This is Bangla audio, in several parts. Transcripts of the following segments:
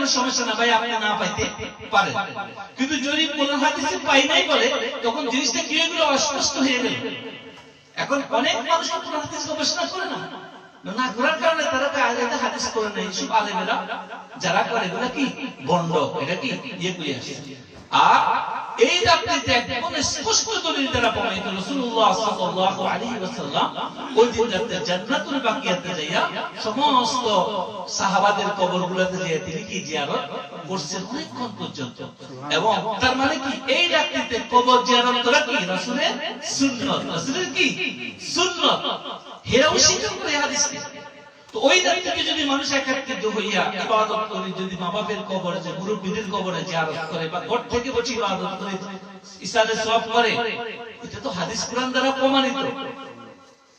কোনো সমস্যা না ভাই, আপনি না পাইতে পারেন। কিন্তু যদি কোন হাদিসে পাই নাই বলে তখন জিনিসটা কি হয়ে গেল, অস্পষ্ট হয়ে গেল। এখন অনেক মানুষ কোন হাদিস গবেষণা করে না, না করার কারণে তারা আয়াতে হাদিস করে নাই। সব আলেমেরা যারা করে এগুলা কি বন্ড, এটা কি ইয়ে করে আসে। আর এই রাত্রিতে একদম স্পষ্ট দলিল দ্বারা প্রমাণিত রাসূলুল্লাহ সাল্লাল্লাহু আলাইহি ওয়াসাল্লাম ওই দিন রাতে জান্নাতুল বাকিয়াতে যাইয়া সমস্ত সাহাবাদের কবরগুলোতে যাইয়া তিনি কি জিয়ারত করছেন অনেকক্ষণ পর্যন্ত। এবং তার মানে কি এই রাত্রিতে কবর জিয়ারত করা কি রাসূলের সুন্নাত, রাসূলের কি সুন্নাত। হেরাও স্বীকার করে হাদিসকে। তো ওই রাত্রিতে যদি মানুষ একত্রিত হইয়া ইবাদত করে, যদি মা বাপের কবরে, যে মুরব্বিদের কবরে জিয়ারত করে বা ঘর থেকে বসে ইবাদত করে ইসারে সওয়াব করে, এটা তো হাদিস কোরআন দ্বারা প্রমাণিত।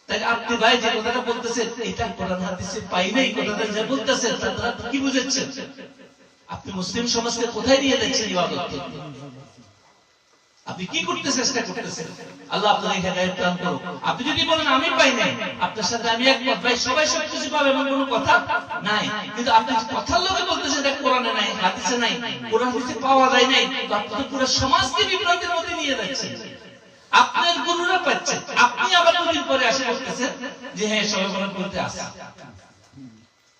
তাই আপনি ভাই যে কথাটা বলতেছেন এটা কোরআন হাদিসে পাই নাই, কথাটা যা বলতেছেন তারা কি বুঝাচ্ছেন? আপনি মুসলিম সমাজকে কোথায় নিয়ে যাচ্ছেন ইবাদত করতে? আপনি কি করতে চেষ্টা করতেছেন? আল্লাহ আপনাকে হেদায়েত দান করুক। আপনি যদি বলেন আমি পাই নাই, আপনার সাথে আমি একমত ভাই, সবাই সবকিছু পাবে এমন কোনো কথা নাই। কিন্তু আপনি কথার লোকে বলতেছেন এটা কোরআনে নাই, হাদিসে নাই, কোরআন হাদিসে পাওয়া যায় নাই, তো আপনি তো পুরো সমাজকে বিভ্রান্তির মধ্যে নিয়ে যাচ্ছেন। আপনার গুরুরা পাচ্ছেন, আপনি আবার দুদিন পরে আসে বলতেছেন যে হ্যাঁ সবাই বরণ করতে আসে।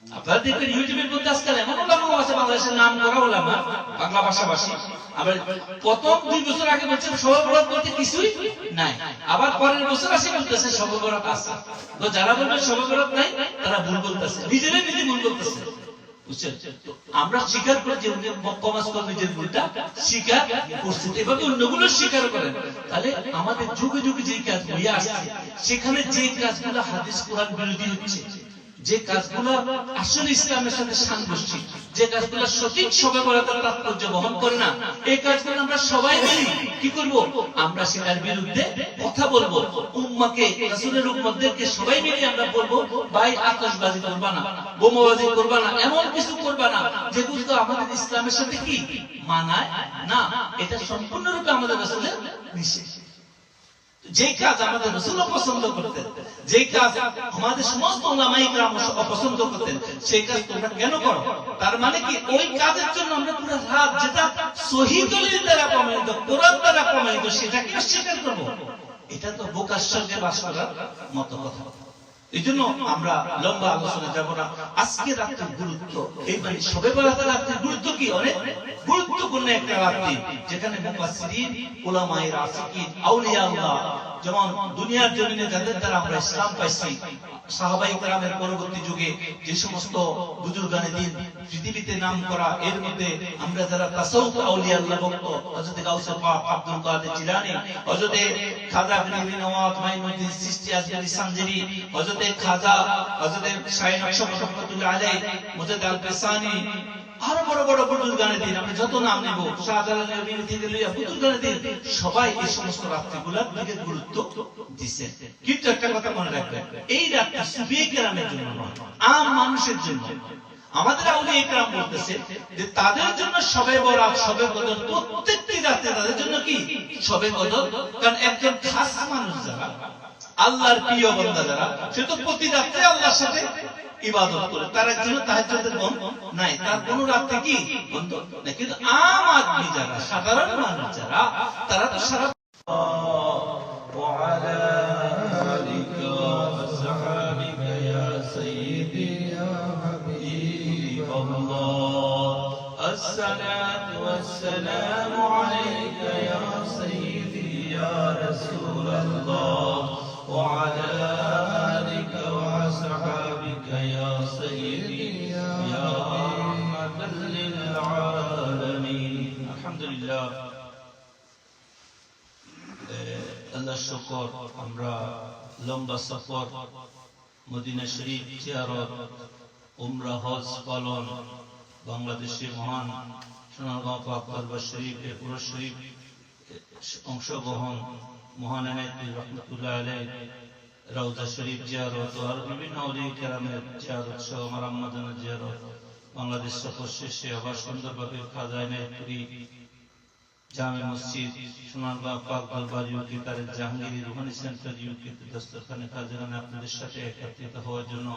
আপনারা দেখবেন ইউটিউবের মধ্যে আজকাল এমন ওলামা আছে বাংলাদেশের নাম করা ওলামা, বাংলা ভাষাভাষী, আবার প্রথম 2 বছর আগে বলছেন সবে বরাত বলতে কিছুই নাই, আবার পরের বছর আসে বলতেছে সবে বরাত আছে। তো যারা বলবেন সবে বরাত নাই তারা ভুল বলতেছে, নিজেরাই নিজে ভুল বলতেছে। বুঝছেন? আমরা স্বীকার করে যে কমাস করে নিজের ভুলটা স্বীকার করছি, এভাবে অন্যগুলো স্বীকার করেন। তাহলে আমাদের যুগে যুগে যে কাজ হয়ে আসছে, সেখানে যে কাজগুলো হাদিস কোরআন বিরোধী হচ্ছে, যে কাজগুলো আসলে ইসলামের সাথে সাংঘর্ষিক, যে কাজগুলো সঠিক সবে বরাতের তাৎপর্য বহন করে না, এই কাজগুলো আমরা সবাই মিলে কি করব? আমরা সেটার বিরুদ্ধে কথা বলবো। উম্মাকে, রাসূলের উম্মতদেরকে সবাই মিলে আমরা বলবো ভাই আতশবাজি করবা না, বোমাবাজি করবা না, এমন কিছু করবা না যেগুলো আমাদের ইসলামের সাথে কি মানায় না। এটা সম্পূর্ণরূপে আমাদের রাসূলের নিষেধ। যে কাজ আমাদের রাসূল পছন্দ করতেন, যে কাজ আমাদের সমস্ত উলামায়ে কিরাম অপছন্দ করতেন, সেই কাজ তোমরা কেন করো? তার মানে কি ওই কাজের জন্য আমরা পুরো রাত, যেটা সহিহ দলিল দ্বারা প্রমাণিত, কোরআন দ্বারা প্রমাণিত, সেটাকে অস্বীকার করব? এটা তো বোকার সঙ্গে বাস করার মতো কথা। এই জন্য আমরা লম্বা আলোচনা যাব না। আজকে রাতের গুরুত্ব, এই মানে শবে বরাতের রাতের গুরুত্ব কি অনেক গুরুত্বপূর্ণ একটা রাত্রি, যেখানে মুফাসসিরিন, উলামায়ে রাসিকিন, আউলিয়া আল্লাহ, যেমন দুনিয়ার জমিনে যাদের দ্বারা আমরা ইসলাম পাইছি, সাহাবায়ে কেরামের পরবর্তী যুগে যে সমস্ত বুজুর্গানে দিন পৃথিবীতে নাম করা, এর মধ্যে আমরা যারা তাসাউফ আউলিয়া আল্লাহ ভক্ত, হযরত গাউসে পাক আব্দুল কাদের জিলানী, হযরত খাজা গনি নওয়াজ মাইনুদ্দিন চিশতি আজমিরি সানজিরি, হযরত খাজা, হযরত শাইখ নকশবন্দি রহমাতুল্লাহ আলাইহি, মুজাদ্দিদ আল-ফিসানি, আরো বড় বড় বুজুর্গানে দিন আমরা যত নাম নেব, শাহজালাল নবীর থেকে লইয়া বুজুর্গানে দিন, সবাই এই সমস্ত রাত্রিগুলোর দিকে গুরুত্ব দিয়েছে। কিন্তু একটা কথা মনে রাখবেন, এই রাতটা সুফিয়ে কেরামের জন্য নয়, আম মানুষের জন্য। আমাদের আউলিয়া কেরাম বলতেছে যে তাদের জন্য শবে বরাত, শবে কদর, প্রত্যেকটি রাতে তাদের জন্য কি শবে কদর। কারণ একজন খাস মানুষ যারা আল্লাহর প্রিয় বান্দা যারা, সে তো প্রতি রাতে আল্লাহর সাথে ইবাদত করে, তার জন্য তাহাজ্জুদের বন্ধ নাই, তার কোন রাতে কি বন্ধ নাই। কিন্তু আম আদমি যারা, সাধারণ মানুষ যারা, তারা তো সারা الصلاة والسلام عليك يا سيدي يا رسول الله وعلى آلك وأصحابك يا سيدي يا رحمة للعالمين. الحمد لله. আল্লাহ শুকর, আমরা লম্বা সফর, মদিনা শরীফ জিয়ারত, উমরা, হজ পালন, বাংলাদেশের মহান সোনারগাঁও পাক দরবার শরীফে পুরো শরীফ অংশগ্রহণ, মহান এনায়েতুল্লাহ রহমাতুল্লাহ আলাইহি রওজা শরীফ জিয়ারত, আর বিভিন্ন আউলিয়া কেরামের জিয়ারত সহ আমার আম্মাজানের জিয়ারত, বাংলাদেশ সফর শেষে আবার সুন্দরভাবে খাজা এনায়েতপুরী জামে মসজিদ, সোনারগাঁও পাক দরবার ইউকে, তার জাহাঙ্গীর রুহানি সেন্টার ইউকে দস্তরখানে খাজাখানে আপনাদের সাথে একত্রিত হওয়ার জন্য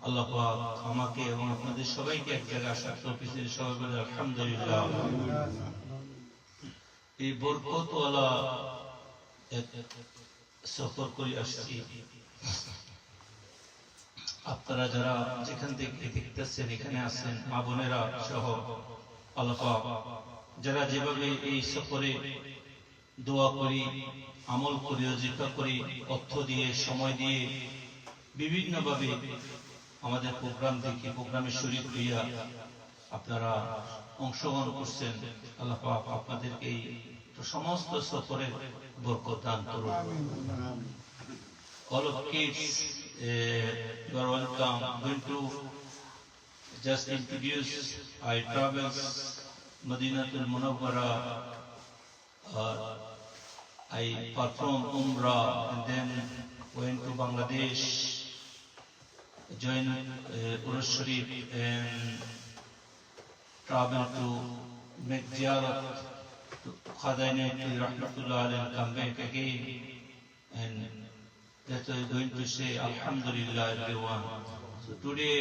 আল্লাহ পাক আমাকে এবং আপনাদের সবাইকে এক জায়গায় আসার তৌফিক দিন। সবাই বলে আলহামদুলিল্লাহ। এই বরকতওয়ালা সফর করে আসছি। আপনারা যারা যেখান থেকে দেখতেছেন এখানে আছেন, মা বোনেরা সহ আল্লাহ পাক যারা যেভাবে এই সফরে দোয়া করি, আমল করি, ওজিফা করি, অর্থ দিয়ে, সময় দিয়ে বিভিন্নভাবে আমাদের প্রোগ্রাম থেকে প্রোগ্রামে শরীক হইয়া আপনারা অংশগ্রহণ করছেন। আল্লাহ পাক আপনাদেরকে এই সমস্ত সফরের বরকত দান করুন। All of kids, you are welcome. I'm going to just introduce I travels Madinatul Munawwara. I performed Umrah and then went to Bangladesh, joined Urus Sharif and traveled to make ziyarat to Khadainati Rahmatullah and come back again. And that I'm going to say Alhamdulillah everyone. So today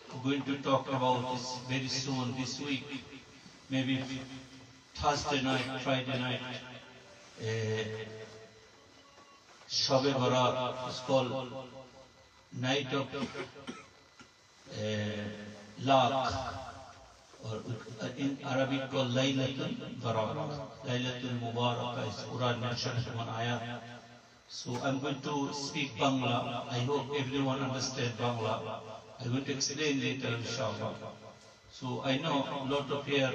we're going to talk about this very soon, this week, maybe Thursday night, Friday night. Shabe Barat is called Night of Lakh, or in Arabic called Laylatul Barat. Laylatul Mubarakah is Quran mentioned in one ayah. So I'm going to speak Bangla. I hope everyone understands Bangla. I'm going to explain later, inshallah. So I know a lot of here,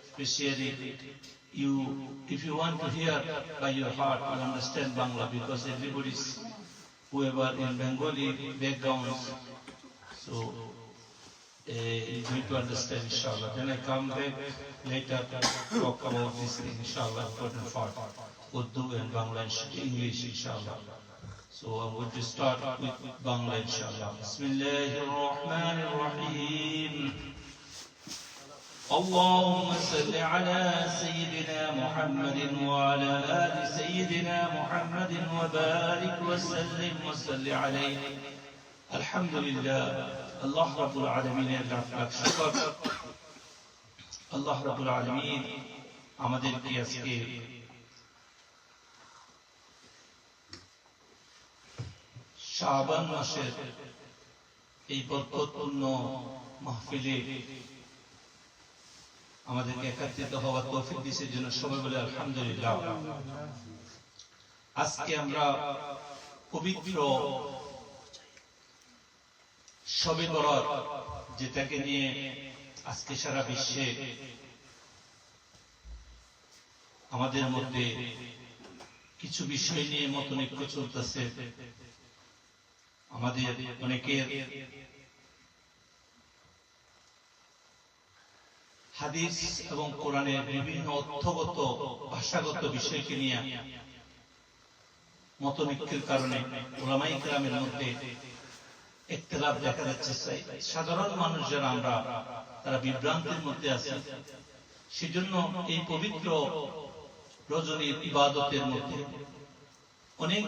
especially you, if you want to hear by your heart, you understand Bangla, because everybody's, whoever in Bengali backgrounds, so you're going to understand, inshallah. Then I come back later to talk about this thing, inshallah, important part. Urdu and Bangla and English, inshallah. So I'm going to start with Bangla, inshallah. Bismillahirrahmanirrahim. اللهم صل على سيدنا محمد وعلى آل سيدنا محمد وبارك وسلم وصل عليه. الحمد لله. الله رب العالمين لك شكر. الله رب العالمين আমাদেরকে আজকে শাবান মাসের এই বরকতপূর্ণ মাহফিলে আমাদেরকে একত্রিত হওয়ার তৌফিক দিয়েছে জন্য সবাই বলে আলহামদুলিল্লাহ। আজকে আমরা পবিত্র শবে বরাত, যেটাকে নিয়ে আজকে সারা বিশ্বে আমাদের মধ্যে কিছু বিষয় নিয়ে মতনৈক্য চলতেছে। আমাদের অনেকের হাদিস এবং কোরআনের বিভিন্ন অর্থগত ভাষাগত বিষয়কে নিয়ে মতনৈক্যের কারণে উলামায়ে কেরামের মধ্যে ইখতিলাফ দেখা যাচ্ছে। সাধারণ মানুষ যারা আমরা, তারা বিভ্রান্তির মধ্যে আছে। সেজন্য এই পবিত্র রজনীর ইবাদতের মধ্যে অনেক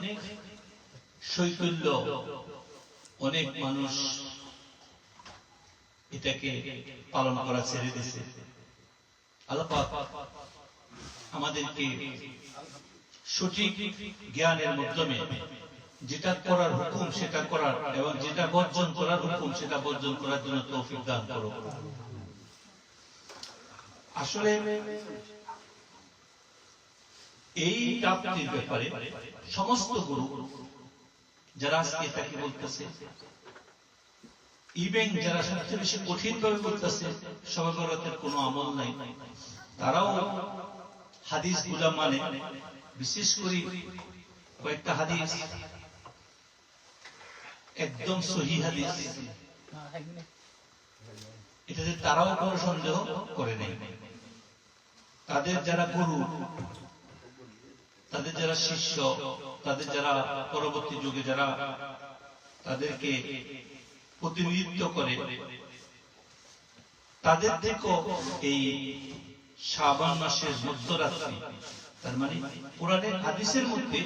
শৈথল্য, অনেক মানুষ এটাকে পালন করা ছেড়ে দিয়েছে। আল্লাহ পাক আমাদেরকে সঠিক জ্ঞানের মাধ্যমে যেটা করার হুকুম সেটা করার, এবং যেটা বর্জন করার হুকুম সেটা বর্জন করার জন্য তৌফিক দান করো। আসলে এই প্রাপ্তির ব্যাপারে সমস্ত গুরু যারা আজকে তাকে বলতেছে, ইভেন যারা সবচেয়ে বেশি কঠিন ভাবে বলতেছে শবে বরাতের কোনো আমল নাই, তারাও হাদিস গুলা মানে, বিশেষ করে কয়েকটা হাদিস একদম সহিহ হাদিস, এটাতে তারাও কোনো সন্দেহ করে নেই। তাদের যারা গুরু, তাদের যারা শিষ্য, তাদের যারা পরবর্তী যুগে যারা তাদেরকে প্রতিনিধিত্ব করে, তাদের থেকেও এই শাবান মাসের মধ্যরাত্রি, তার মানে কোরআনের হাদিসের মধ্যে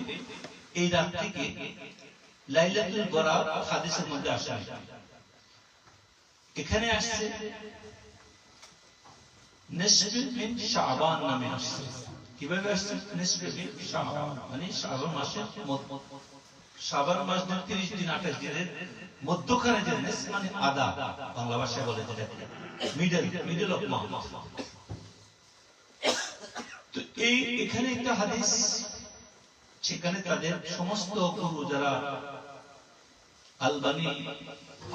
এই রাত্রিকে লাইলাতুল বরাত হাদিসের মধ্যে আসে। এখানে আসছে নিসফে মিন শাবান নামে আসছে। কিভাবে আসছে? নিসফে মিন শাবান মানে শাবান মাসের মধ্য, শাবান মাস 30 দিন 28 দিনের মধ্যখানে যে নিস মানে আধা, বাংলা ভাষায় বলে যেটা মিডল অফ মান্থ। তো এখানে একটা হাদিস, সেখানে তাদের সমস্ত গুরু যারা আলবানি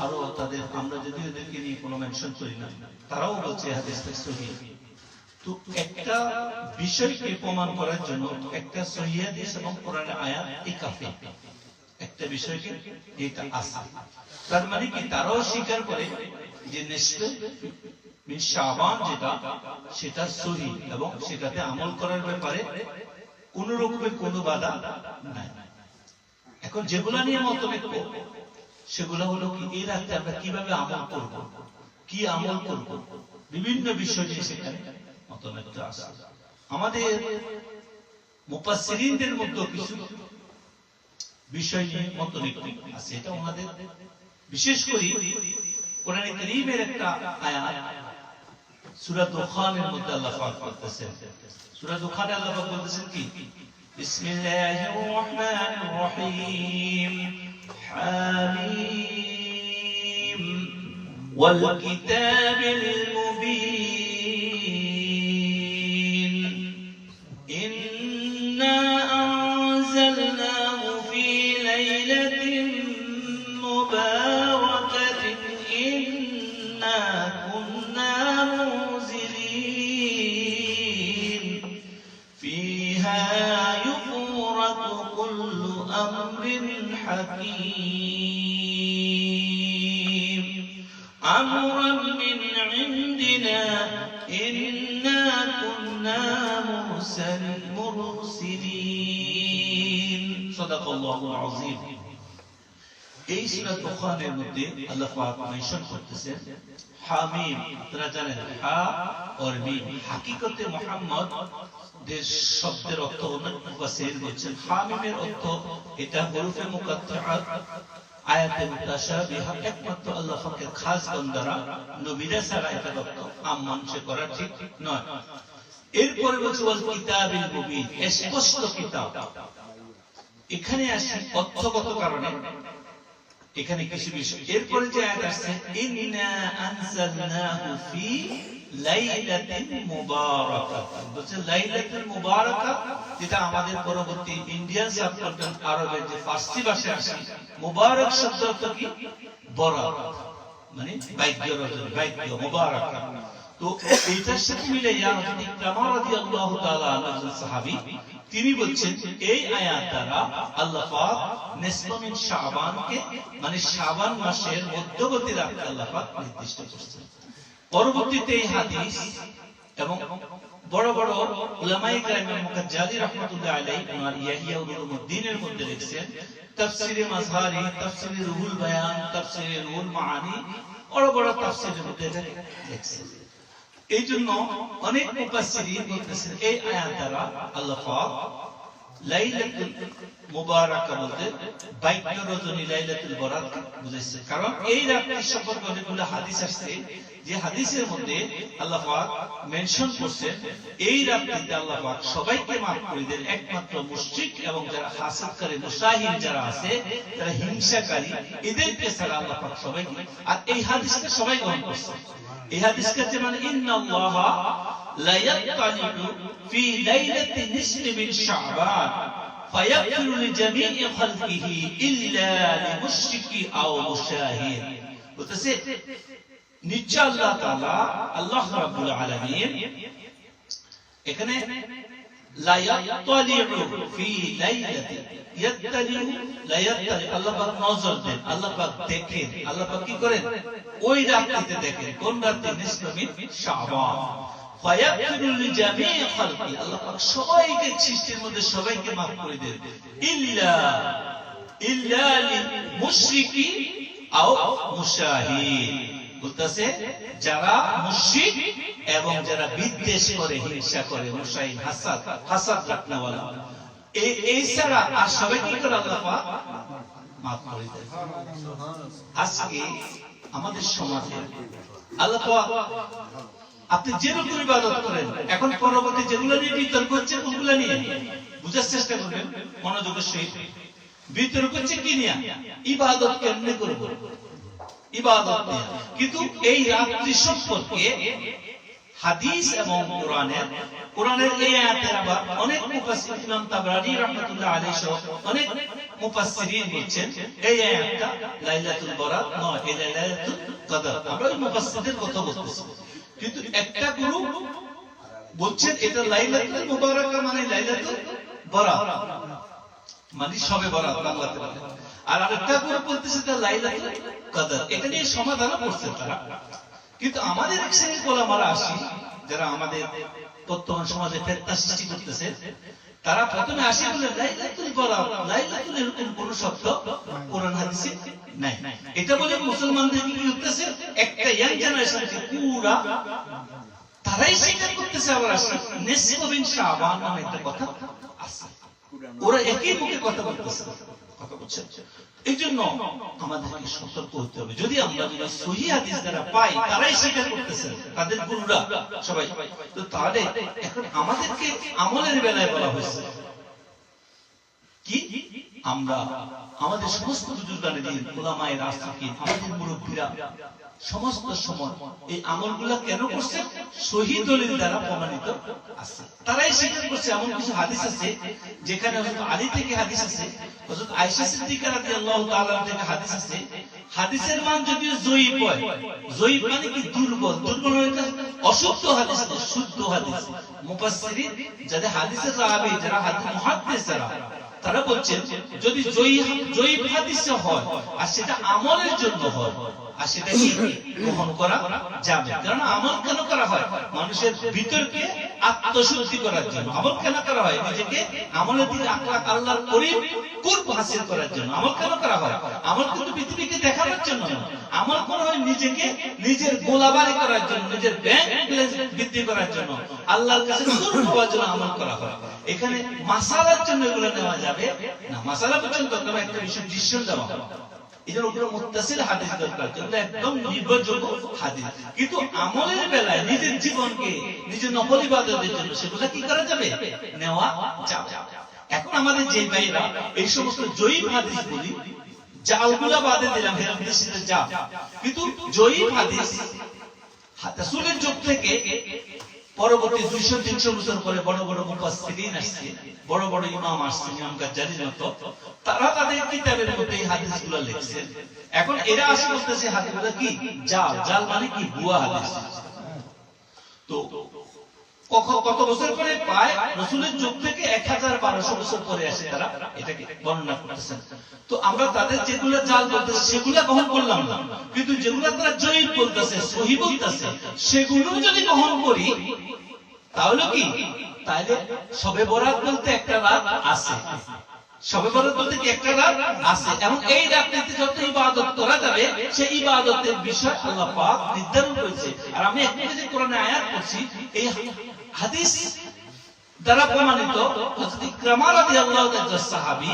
আরো তাদের, আমরা যদি ওদেরকে নিয়ে কোনো মেনশন করি না, তারাও বলছে হাদিসটা সহিহ। তো একটা বিষয়কে প্রমাণ করার জন্য একটা সহিহ হাদিস এবং কোরআনের আয়াত এই কাফি, একটা বিষয়কে এটা আছে। তার মানে কি তারাও স্বীকার করে যে নিসফে মিন শাবান যেটা, সেটা সহিহ এবং সেটাতে আমল করার ব্যাপারে কোন রকমের কোনো বাধা নাই। এখন যেগুলা নিয়ে মতভেদ সেগুলো হলো কি, এই রাতে আমরা কিভাবে আমল করব, কি আমল করব, বিভিন্ন বিষয় নিয়ে সেখানে মতভেদ আছে। আমাদের মুফাসসিরিনদের মধ্যে কিছু বিষয় নিয়ে মতভেদ আছে, এটা ওনাদের বিশেষ করে কোরআনে কারীমের একটা আয়াত সূরা দুখানের মধ্যে আল্লাহ পাক বলতেছেন, সূরা দুখানে আল্লাহ পাক বলতেছেন কি, বিসমিল্লাহির রহমানির রহিম, হামিম ওয়াল কিতাবিল মুবিন, ইন্না আনজালনাহু ফি লাইলাতিন মুবারাকাতিন ইন্না কুন্না মুনজিরিন ফিহা ইউফরাকু কুল্লু আমরিন হাকীম আমরান মিন ইনদিনা ইন্না কুন্না মুরসিলিন। সাদাকাল্লাহুল আযীম। এই সূরা দুখানের মধ্যে আল্লাহ পাক মেনশন করতেছেন হামিম। আপনারা জানেন হা আর মিম হাকিকতে মুহাম্মদ দের শব্দের অর্থ অনেক মুফাসসিরিন বলেছেন হামিমের অর্থ এটা হরফে মুকাত্তাআত, আয়াতে মুতাশাবিহা, একমাত্র আল্লাহ পাকের খাস বান্দারা নবীরা ছাড়া এটা অর্থ আম মানুষে করা ঠিক নয়। এরপরে বলছে ওয়াল কিতাবিল মুবিন, স্পষ্ট কিতাব। এখানে আসি অর্থগত কারণে এখানে কিছু বিষয়। এরপরে যে আয়াত আসছে ইন্না আনজালনাহু ফি লাইলাতিন মুবারাকা, বলছে লাইলাতুল মুবারাকা, যেটা আমাদের পরবর্তী ইন্ডিয়ান সাবকন্টিনেন্ট আরবের যে ফার্সি ভাষায় আসে মুবারক শব্দ অর্থ কি, বরাত মানে ভাগ্য রজনী, ভাগ্য মুবারাকা। তো এইটার সাথে মিলে হযরত ইকরামা রাদিয়াল্লাহু তাআলা আনহু সাহাবী, তিনি বলছেন এই আয়াত দ্বারা আল্লাহ পাক নিসফে মিন শাবানকে মানে শাবান মাসের মধ্যবর্তী রাতকে আল্লাহ পাক নির্দিষ্ট করেছেন। পরবর্তীতে এই হাদিস এবং বড় বড় উলামায়ে কেরাম মুকাজ্জালি রাহমাতুল্লাহ আলাইহি ওনার ইয়াহিয়া উলুমুদ্দিনের মধ্যে লিখছেন, তাফসীরে মাজহারি, তাফসীরে রুহুল বায়ান, তাফসীরে রুহুল মাআনি, বড় বড় তাফসীরের মধ্যে এটা লিখছেন। এই জন্য অনেক মুফাসসিরিন বলতেছেন এই আয়াত দ্বারা আল্লাহ পাক লাইলাতুল মুবারাকা বলতে বাইত রজনী লাইলাতুল বরাতকে বুঝাইছে। কারণ এই রাতটি সম্পর্কে অনেকগুলো হাদিস আসছে, যে হাদিসের মধ্যে আল্লাহ পাক মেনশন করছেন এই রাতটিতে আল্লাহ পাক সবাইকে মাফ করে দেন, একমাত্র মুশরিক এবং যারা হাসাদকারী মুশাহিন যারা আছে, যারা হিংসাকারী, এদেরকে ছাড়া আল্লাহ পাক সবাইকে। আর এই হাদিসটা সবাই গ্রহণ করছে। এই হাদিসটা যে মানে ইন্নাল্লাহা লা ইয়াত্তালিউ ফি লাইলাতি নিসফি মিন শাবান ফায়াগফিরু লিজামিই খালকিহি ইল্লা লিমুশরিকি আও মুশাহিদ, বলতেছে নিশ্চয় আল্লাহ তাআলা, আল্লাহ রাব্বুল আলামিন এখানে লা ইয়াত্তালিউ ফি লাইলাতি, ইয়াত্তালিউ লা ইয়াত্তালি, আল্লাহ পাক নজর দেন, আল্লাহ পাক দেখেন, আল্লাহ পাক কি করেন ওই রাতটিতে দেখেন। কোন রাতে? নিসফে মিন শাবান। ফায়াগফিরু লিজামিই খালকি, আল্লাহ পাক সবাইকে সৃষ্টির মধ্যে সবাইকে মাফ করে দেন, ইল্লা লিমুশরিকি আও মুশাহিদ, বলতেছে যারা মুশরিক এবং যারা বিদ্বেষ করে, হিংসা করে, মুশাহিদ হাসাদ রাখনেওয়ালা, এই ছাড়া আর সবাই কি করে আল্লাহ পাক মাফ করে দেন। আজকে আমাদের সমাজে আল্লাহ পাক আপনি যেরকম ইবাদত করেন, এখন পরবর্তী যেগুলো নিয়ে বিতর্ক হচ্ছে ওগুলো নিয়ে বুঝার চেষ্টা করবেন মনোযোগের সহিত। বিতর্ক হচ্ছে কি নিয়ে? ইবাদত কেমনে করব, ইবাদত নিয়ে। কিন্তু এই রাত্রি সম্পর্কে হাদিস এবং কোরআনের এই আয়াতের আবার অনেক মুফাসসির, ইমাম তাবরানী রাহমাতুল্লাহ আলাইহি সহ অনেক মুফাসসিরিন বলছেন এই আয়াতটা লাইলাতুল বরাত নয়, এই লাইলাতুল কদর। আমরা মুফাসসিরদের কথা বলতেছি, কিন্তু একটা গ্রুপ বলছেন এটা লাইলাতুল মুবারাকা মানে লাইলাতুল বরাত মানে শবে বরাত বাংলাতে বলে, আর আরেকটা গ্রুপ বলতেছে এটা লাইলাতুল কদর। এটা নিয়ে সমাধান করছে তারা। কিন্তু আমাদের এক শ্রেণীর ওলামারা আসি যারা আমাদের বর্তমান সমাজে ফিতনা সৃষ্টি করতেছে, তারা প্রথমে আসি বলে লাইলাতুল বরাত, লাইলাতুল এরকম কোন শব্দ কোরআন হাদিসে নাই। এটা বলে মুসলমানদের কি করতেছে, একটা ইয়াং জেনারেশনকে পুরা তারাই স্বীকার করতেছে। আবার আসি নিসফু মিন শাবান নামে একটা কথা আছে, ওরা একই মুখে কথা বলতেছে, কথা বলছেন। এই জন্য আমাদেরকে সতর্ক হতে হবে। যদি আমরা সহিহ হাদিস দ্বারা পাই, তারাই স্বীকার করতেছে, তাদের গুরুরা সবাই, তো তাহলে এখন আমাদেরকে আমলের বেলায় বলা হয়েছে কি, আমরা আমাদের সমস্ত বুজুর্গানের দিন উলামায়ে রাসূলকে, আমাদের মুরব্বীরা সমস্ত সময় এই আমলগুলো কেন করছে? সহিহ দলিল দ্বারা প্রমাণিত আছে, তারাই স্বীকার করছে। এমন কিছু হাদিস আছে যেখানে হযরত আলী থেকে হাদিস আছে, হযরত আয়েশা সিদ্দিকা রাদিয়াল্লাহু তাআলা থেকে হাদিস আছে। হাদিসের মান যদিও যঈফ হয়, যঈফ মানে কি দুর্বল, দুর্বল হইতে অশুদ্ধ হাদিস না, শুদ্ধ হাদিস। মুফাসসিরিন যাদের হাদিসের রাবি, যারা হাদিস মুহাদ্দিস যারা, তারা বলছেন যদি যঈফ হাদিসে হয় আর সেটা আমলের জন্য হয়, আর সেটা কি গ্রহণ করা যাবে। কারণ আমল কেন করা হয়? মানুষের ভিতরকে আত্মশুদ্ধি করার জন্য। আমল কেন করা হয়? নিজেকে আমলের দিকে আখলাক আল্লাহর করিম কুরব হাসিল করার জন্য আমল কেন করা হয়? আমল কিন্তু পৃথিবীকে দেখানোর জন্য না, আমল করা হয় নিজেকে নিজের গোলাবারি করার জন্য, নিজের ব্যাংক ব্যালেন্স বৃদ্ধি করার জন্য, আল্লাহর কাছে কুরব হওয়ার জন্য আমল করা হয়। এখানে মাসালার জন্য এগুলো নেওয়া যাবে না। মাসালা পর্যন্ত তবে একটা বিষয় ডিসিশন দেওয়া হয়, এদের উপরে মুত্তাসিল হাদিস দরকার, যেগুলো একদম নির্ভরযোগ্য হাদিস। কিন্তু আমলের বেলায় নিজের জীবনকে, নিজের নফল ইবাদতের জন্য সেগুলো কি করা যাবে? নেওয়া যাবে। এখন আমাদের যে ভাইরা এই সমস্ত জয়ীফ হাদিস বলি, জালগুলা বাদে দিলাম, হেরামদেশে যা, কিন্তু জয়ীফ হাদিস রাসূলের যুগ থেকে পরবর্তী 200-300 বছর পরে বড় বড় মুফাসসিরিন আসছে, বড় বড় ইমাম আসছে, ইমাম গাজ্জালির মতো, তারা তাদের কিতাবের মধ্যে এই হাদিসগুলো লিখছেন। এখন এরা আসে বলতেছে হাদিসগুলো কি জাল, জাল মানে কি ভুয়া হাদিস। তো কত বছর পরে পায়? রাসূলের যুগ থেকে 1000-1200 বছর পরে আসে তারা এটাকে বর্ণনা করতেছেন। তো আমরা তাদের যেগুলো জাল বলতেছে সেগুলো গ্রহণ করলাম না, কিন্তু যেগুলো তারা জয়ীফ বলতেছে, সহিহ বলতেছে, সেগুলো যদি গ্রহণ করি তাহলে কি? তাহলে শবে বরাত বলতে একটা রাত আছে, শবে বরাত বলতে কি একটা রাত আছে, এবং এই রাতটিতে যত ইবাদত করা যাবে সেই ইবাদতের বিষয় আল্লাহ পাক নির্ধারণ করেছে। আর আমি একটু যে কোরআনে আয়াত পড়ছি, এই হাদিস দ্বারা প্রমাণিত। হযরত ইকরামা রাদিয়াল্লাহু তাআলা সাহাবী,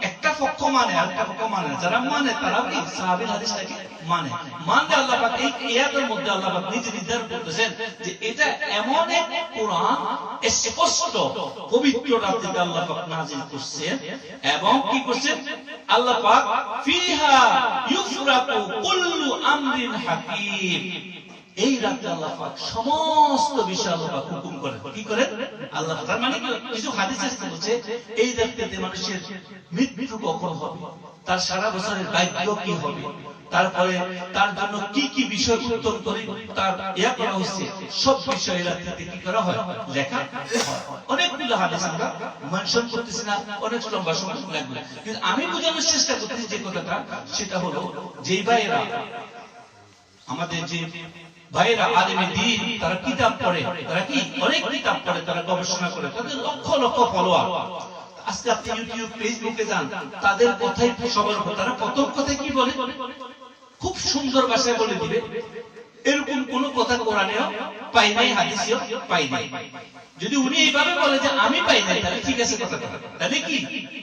একটা পক্ষ মানে আর একটা পক্ষ মানে, যারা মানে তারা কি সাহাবীর হাদিসটাকে মানে আল্লাহ পাক এই আয়াতের মধ্যে আল্লাহ পাক নিজে নির্ধারণ করতেছেন যে এটা এমন এক কোরআন স্পষ্ট পবিত্র রাতে আল্লাহ পাক নাযিল করছেন, এবং কি করছেন আল্লাহ পাক ফিহা ইউফরাকু কুল্লু আমরিন হাকিম। এই রাতে আল্লাহ পাক সমস্ত বিষয় আল্লাহ পাক হুকুম করেন। কি করেন আল্লাহ? তার মানে কিছু হাদিস আসছে বলছে এই রাতে মানুষের মৃত্যু কখন হবে, তার সারা বছরের ভাগ্য কি হবে, তারপরে তার জন্য কি কি বিষয় উত্তম করে তার ইয়া করা হচ্ছে, সব বিষয় রাতে কি করা হয়? লেখা হয়। অনেকগুলো হাদিস আমরা মেনশন করতেছি না, অনেক লম্বা সময় লাগবে, কিন্তু আমি বোঝানোর চেষ্টা করতেছি যে কথাটা, সেটা হলো যেই ভাইয়েরা, আমাদের যে ভাইয়েরা আলেমে দ্বীন, তারা কিতাব পড়ে, তারা কি অনেক কিতাব পড়ে, তারা গবেষণা করে, তাদের লক্ষ লক্ষ ফলোয়ার। আজকে আপনি ইউটিউব, ফেসবুকে যান, তাদের কথাই সবার উপর, তারা প্রথম কথায় কি বলে? খুব সুন্দর ভাষায় বলে দিবে এরকম কোন কথা কোরআনেও পাই নাই, হাদিসেও পাই নাই। যদি উনি এইভাবে বলে যে আমি পাই নাই, তাহলে ঠিক আছে কথাটা, তাহলে কি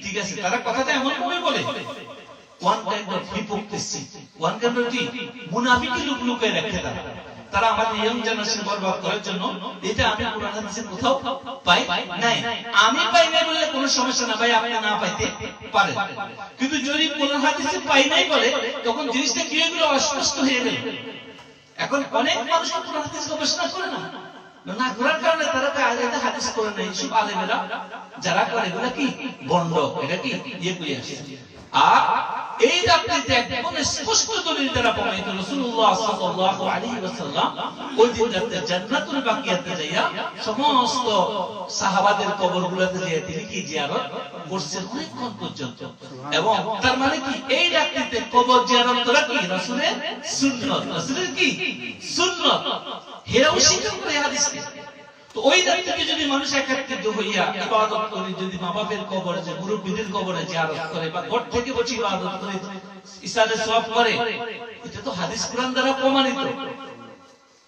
ঠিক আছে, তারা কথাটা এমন ভাবে বলে one kind of hypocrisy, one kind of মুনাফিকি লোক লুকিয়ে রাখে তারা আমাদের ইয়ং জেনারেশন বরবাদ করার জন্য। এটা আমি কোরআন হাদিসে কোথাও পাই নাই। আমি পাই নাই বললে কোনো সমস্যা না ভাই, আপনি না পাইতে পারেন, কিন্তু যদি কোরআন হাদিসে পাই নাই বলে তখন জিনিসটা কি হয়ে গেল, অস্পষ্ট হয়ে গেল। এখন অনেক মানুষ কোরআন হাদিস গবেষণা করে না, না করার কারণে তারা আয়াতে হাদিস করে নাই। সব আলেমেরা যারা করে এগুলা কি বন্ড, এটা কি ইয়ে করে আসে। আর এই রাত্রিতে একদম স্পষ্ট দলিল দ্বারা প্রমাণিত রাসূলুল্লাহ সাল্লাল্লাহু আলাইহি ওয়াসাল্লাম ওই দিন রাতে জান্নাতুল বাকিয়াতে যাইয়া সমস্ত সাহাবাদের কবরগুলোতে যাইয়া তিনি কি জিয়ারত করছেন অনেকক্ষণ পর্যন্ত। এবং তার মানে কি এই রাত্রিতে কবর জিয়ারত করা কি রাসূলের সুন্নাত, রাসূলের কি সুন্নাত। হেরাও স্বীকার করে হাদিসকে। তো ওই রাত্রিতে যদি মানুষ একত্রিত হইয়া ইবাদত করে, যদি মা বাপের কবরে, যে মুরব্বিদের কবরে জিয়ারত করে বা ঘর থেকে বসে ইবাদত করে ইসারে সওয়াব করে, এটা তো হাদিস কোরআন দ্বারা প্রমাণিত।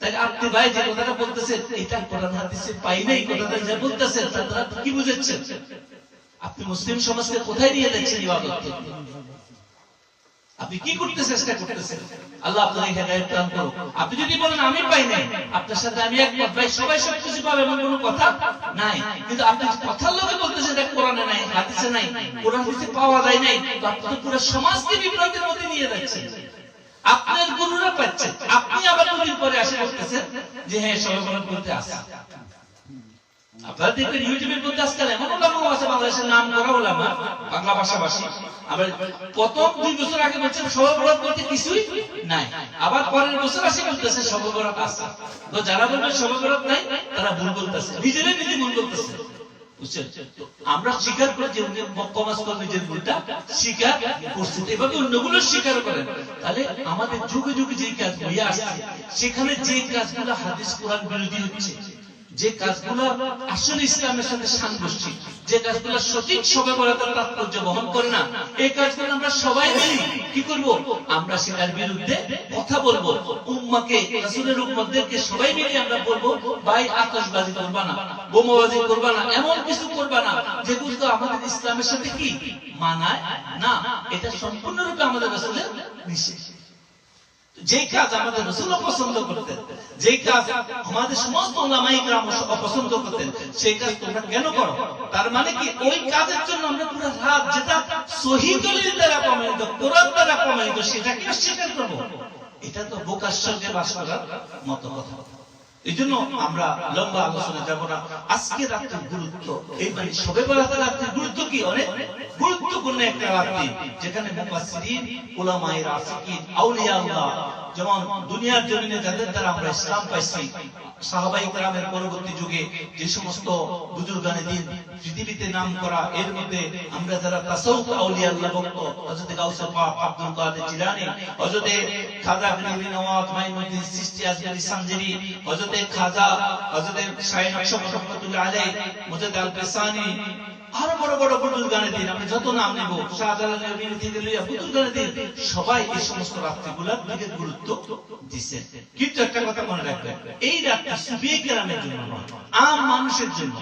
তাই আপনি ভাই যে কথাটা বলতেছেন এটা কোরআন হাদিসে পাই নাই, কথাটা যা বলতেছেন তারা কি বুঝাচ্ছেন? আপনি মুসলিম সমাজকে কোথায় নিয়ে যাচ্ছেন ইবাদত করতে? আপনি কি করতে চেষ্টা করতেছেন? আল্লাহ আপনাকে হেদায়েত দান করুক। আপনি যদি বলেন আমি পাই নাই, আপনার সাথে আমি একমত, ভাই সবাই সবকিছু পাবে এমন কোনো কথা নাই, কিন্তু আপনি কথার লোকে বলতেছেন এটা কোরআনে নাই, হাদিসে নাই, কোরআন হাদিসে পাওয়া যায় নাই, তো আপনি তো পুরো সমাজকে বিভ্রান্তির মধ্যে নিয়ে যাচ্ছেন। আপনার গুরুরা পাচ্ছেন, আপনি আবার দুদিন পরে আসে বলতেছেন যে হ্যাঁ সবাই বরাত করতে আসে। আপনারা দেখবেন ইউটিউবের মধ্যে আজকাল এমন ওলামা আছে বাংলাদেশের নাম করা ওলামা, বাংলা ভাষাভাষী, আবার প্রথম 2 বছর আগে বলছেন সবাই বরাত করতে কিছুই নাই, আবার পরের বছর আসে বলতেছে সবাই বরাত আছে। তো যারা বলবে সবাই বরাত নাই তারা ভুল বলতেছে, নিজেরাই নিজে ভুল বলতেছে, বুঝছেন? আমরা স্বীকার করে যে উনি কমাস করে নিজের ভুলটা স্বীকার করছেন, এভাবে অন্যগুলো স্বীকার করেন। তাহলে আমাদের যুগে যুগে যে কাজ হয়ে আসছে, সেখানে যে কাজগুলো হাদিস কোরআন বিরোধী হচ্ছে, যে কাজগুলো আসলে ইসলামের সাথে সাংঘর্ষিক, যে কাজগুলো সঠিক শবে বরাতের তাৎপর্য বহন করে না, এই কাজগুলো আমরা সবাই মিলে কি করব? আমরা সেটার বিরুদ্ধে কথা বলবো। উম্মাকে, রাসূলের উম্মতদেরকে সবাই মিলে আমরা বলবো ভাই আতশবাজি করবা না, বোমাবাজি করবা না, এমন কিছু করবা না যেগুলো আমাদের ইসলামের সাথে কি মানায় না। এটা সম্পূর্ণরূপে আমাদের রাসূলের নিষেধ। যে কাজ আমাদের রাসূল পছন্দ করতেন, যে কাজ আমাদের সমস্ত উলামায়ে কেরাম অপছন্দ করতেন, সেই কাজ তোমরা কেন করো? তার মানে কি ওই কাজের জন্য আমরা পুরো রাত, যেটা সহিহ দলিল দ্বারা প্রমাণিত, কোরআন দ্বারা প্রমাণিত, সেটাকে অস্বীকার করব? এটা তো বোকার সঙ্গে বাস করার মতো কথা। এই জন্য আমরা লম্বা আলোচনা যাব না। আজকে রাতের গুরুত্ব, এই মানে শবে বরাতের রাতের গুরুত্ব কি? অনেক গুরুত্বপূর্ণ একটা রাত্রি, যেখানে মুফাসসিরিন, উলামায়ে রাসিকিন, আউলিয়া আল্লাহ, যেমন দুনিয়ার জমিনে যাদের দ্বারা আমরা ইসলাম পাইছি, সাহাবায়ে কেরামের পরবর্তী যুগে যে সমস্ত বুজুর্গানে দিন পৃথিবীতে নাম করা, এর মধ্যে আমরা যারা তাসাউফ আউলিয়া আল্লাহ ভক্ত, হযরত গাউসে পাক আব্দুল কাদের জিলানী, হযরত খাজা গরিবি নওয়াজ মাইনুদ্দিন চিশতি আজমিরি সানজিরি, হযরত খাজা, হযরত শাইখ নকশবন্দ রহমাতুল্লাহ আলাইহি, মুজাদ্দিদ আল-ফিসানি, আরো বড় বড় বুজুর্গানে দিন আমরা যত নাম নেব, শাহজালাল নবী থেকে লইয়া বুজুর্গানে দিন, সবাই এই সমস্ত রাত্রিগুলোর দিকে গুরুত্ব দিয়েছেন। কিন্তু একটা কথা মনে রাখবেন, এই রাতটা সুফিয়ে কেরামের জন্য নয়, আম মানুষের জন্য।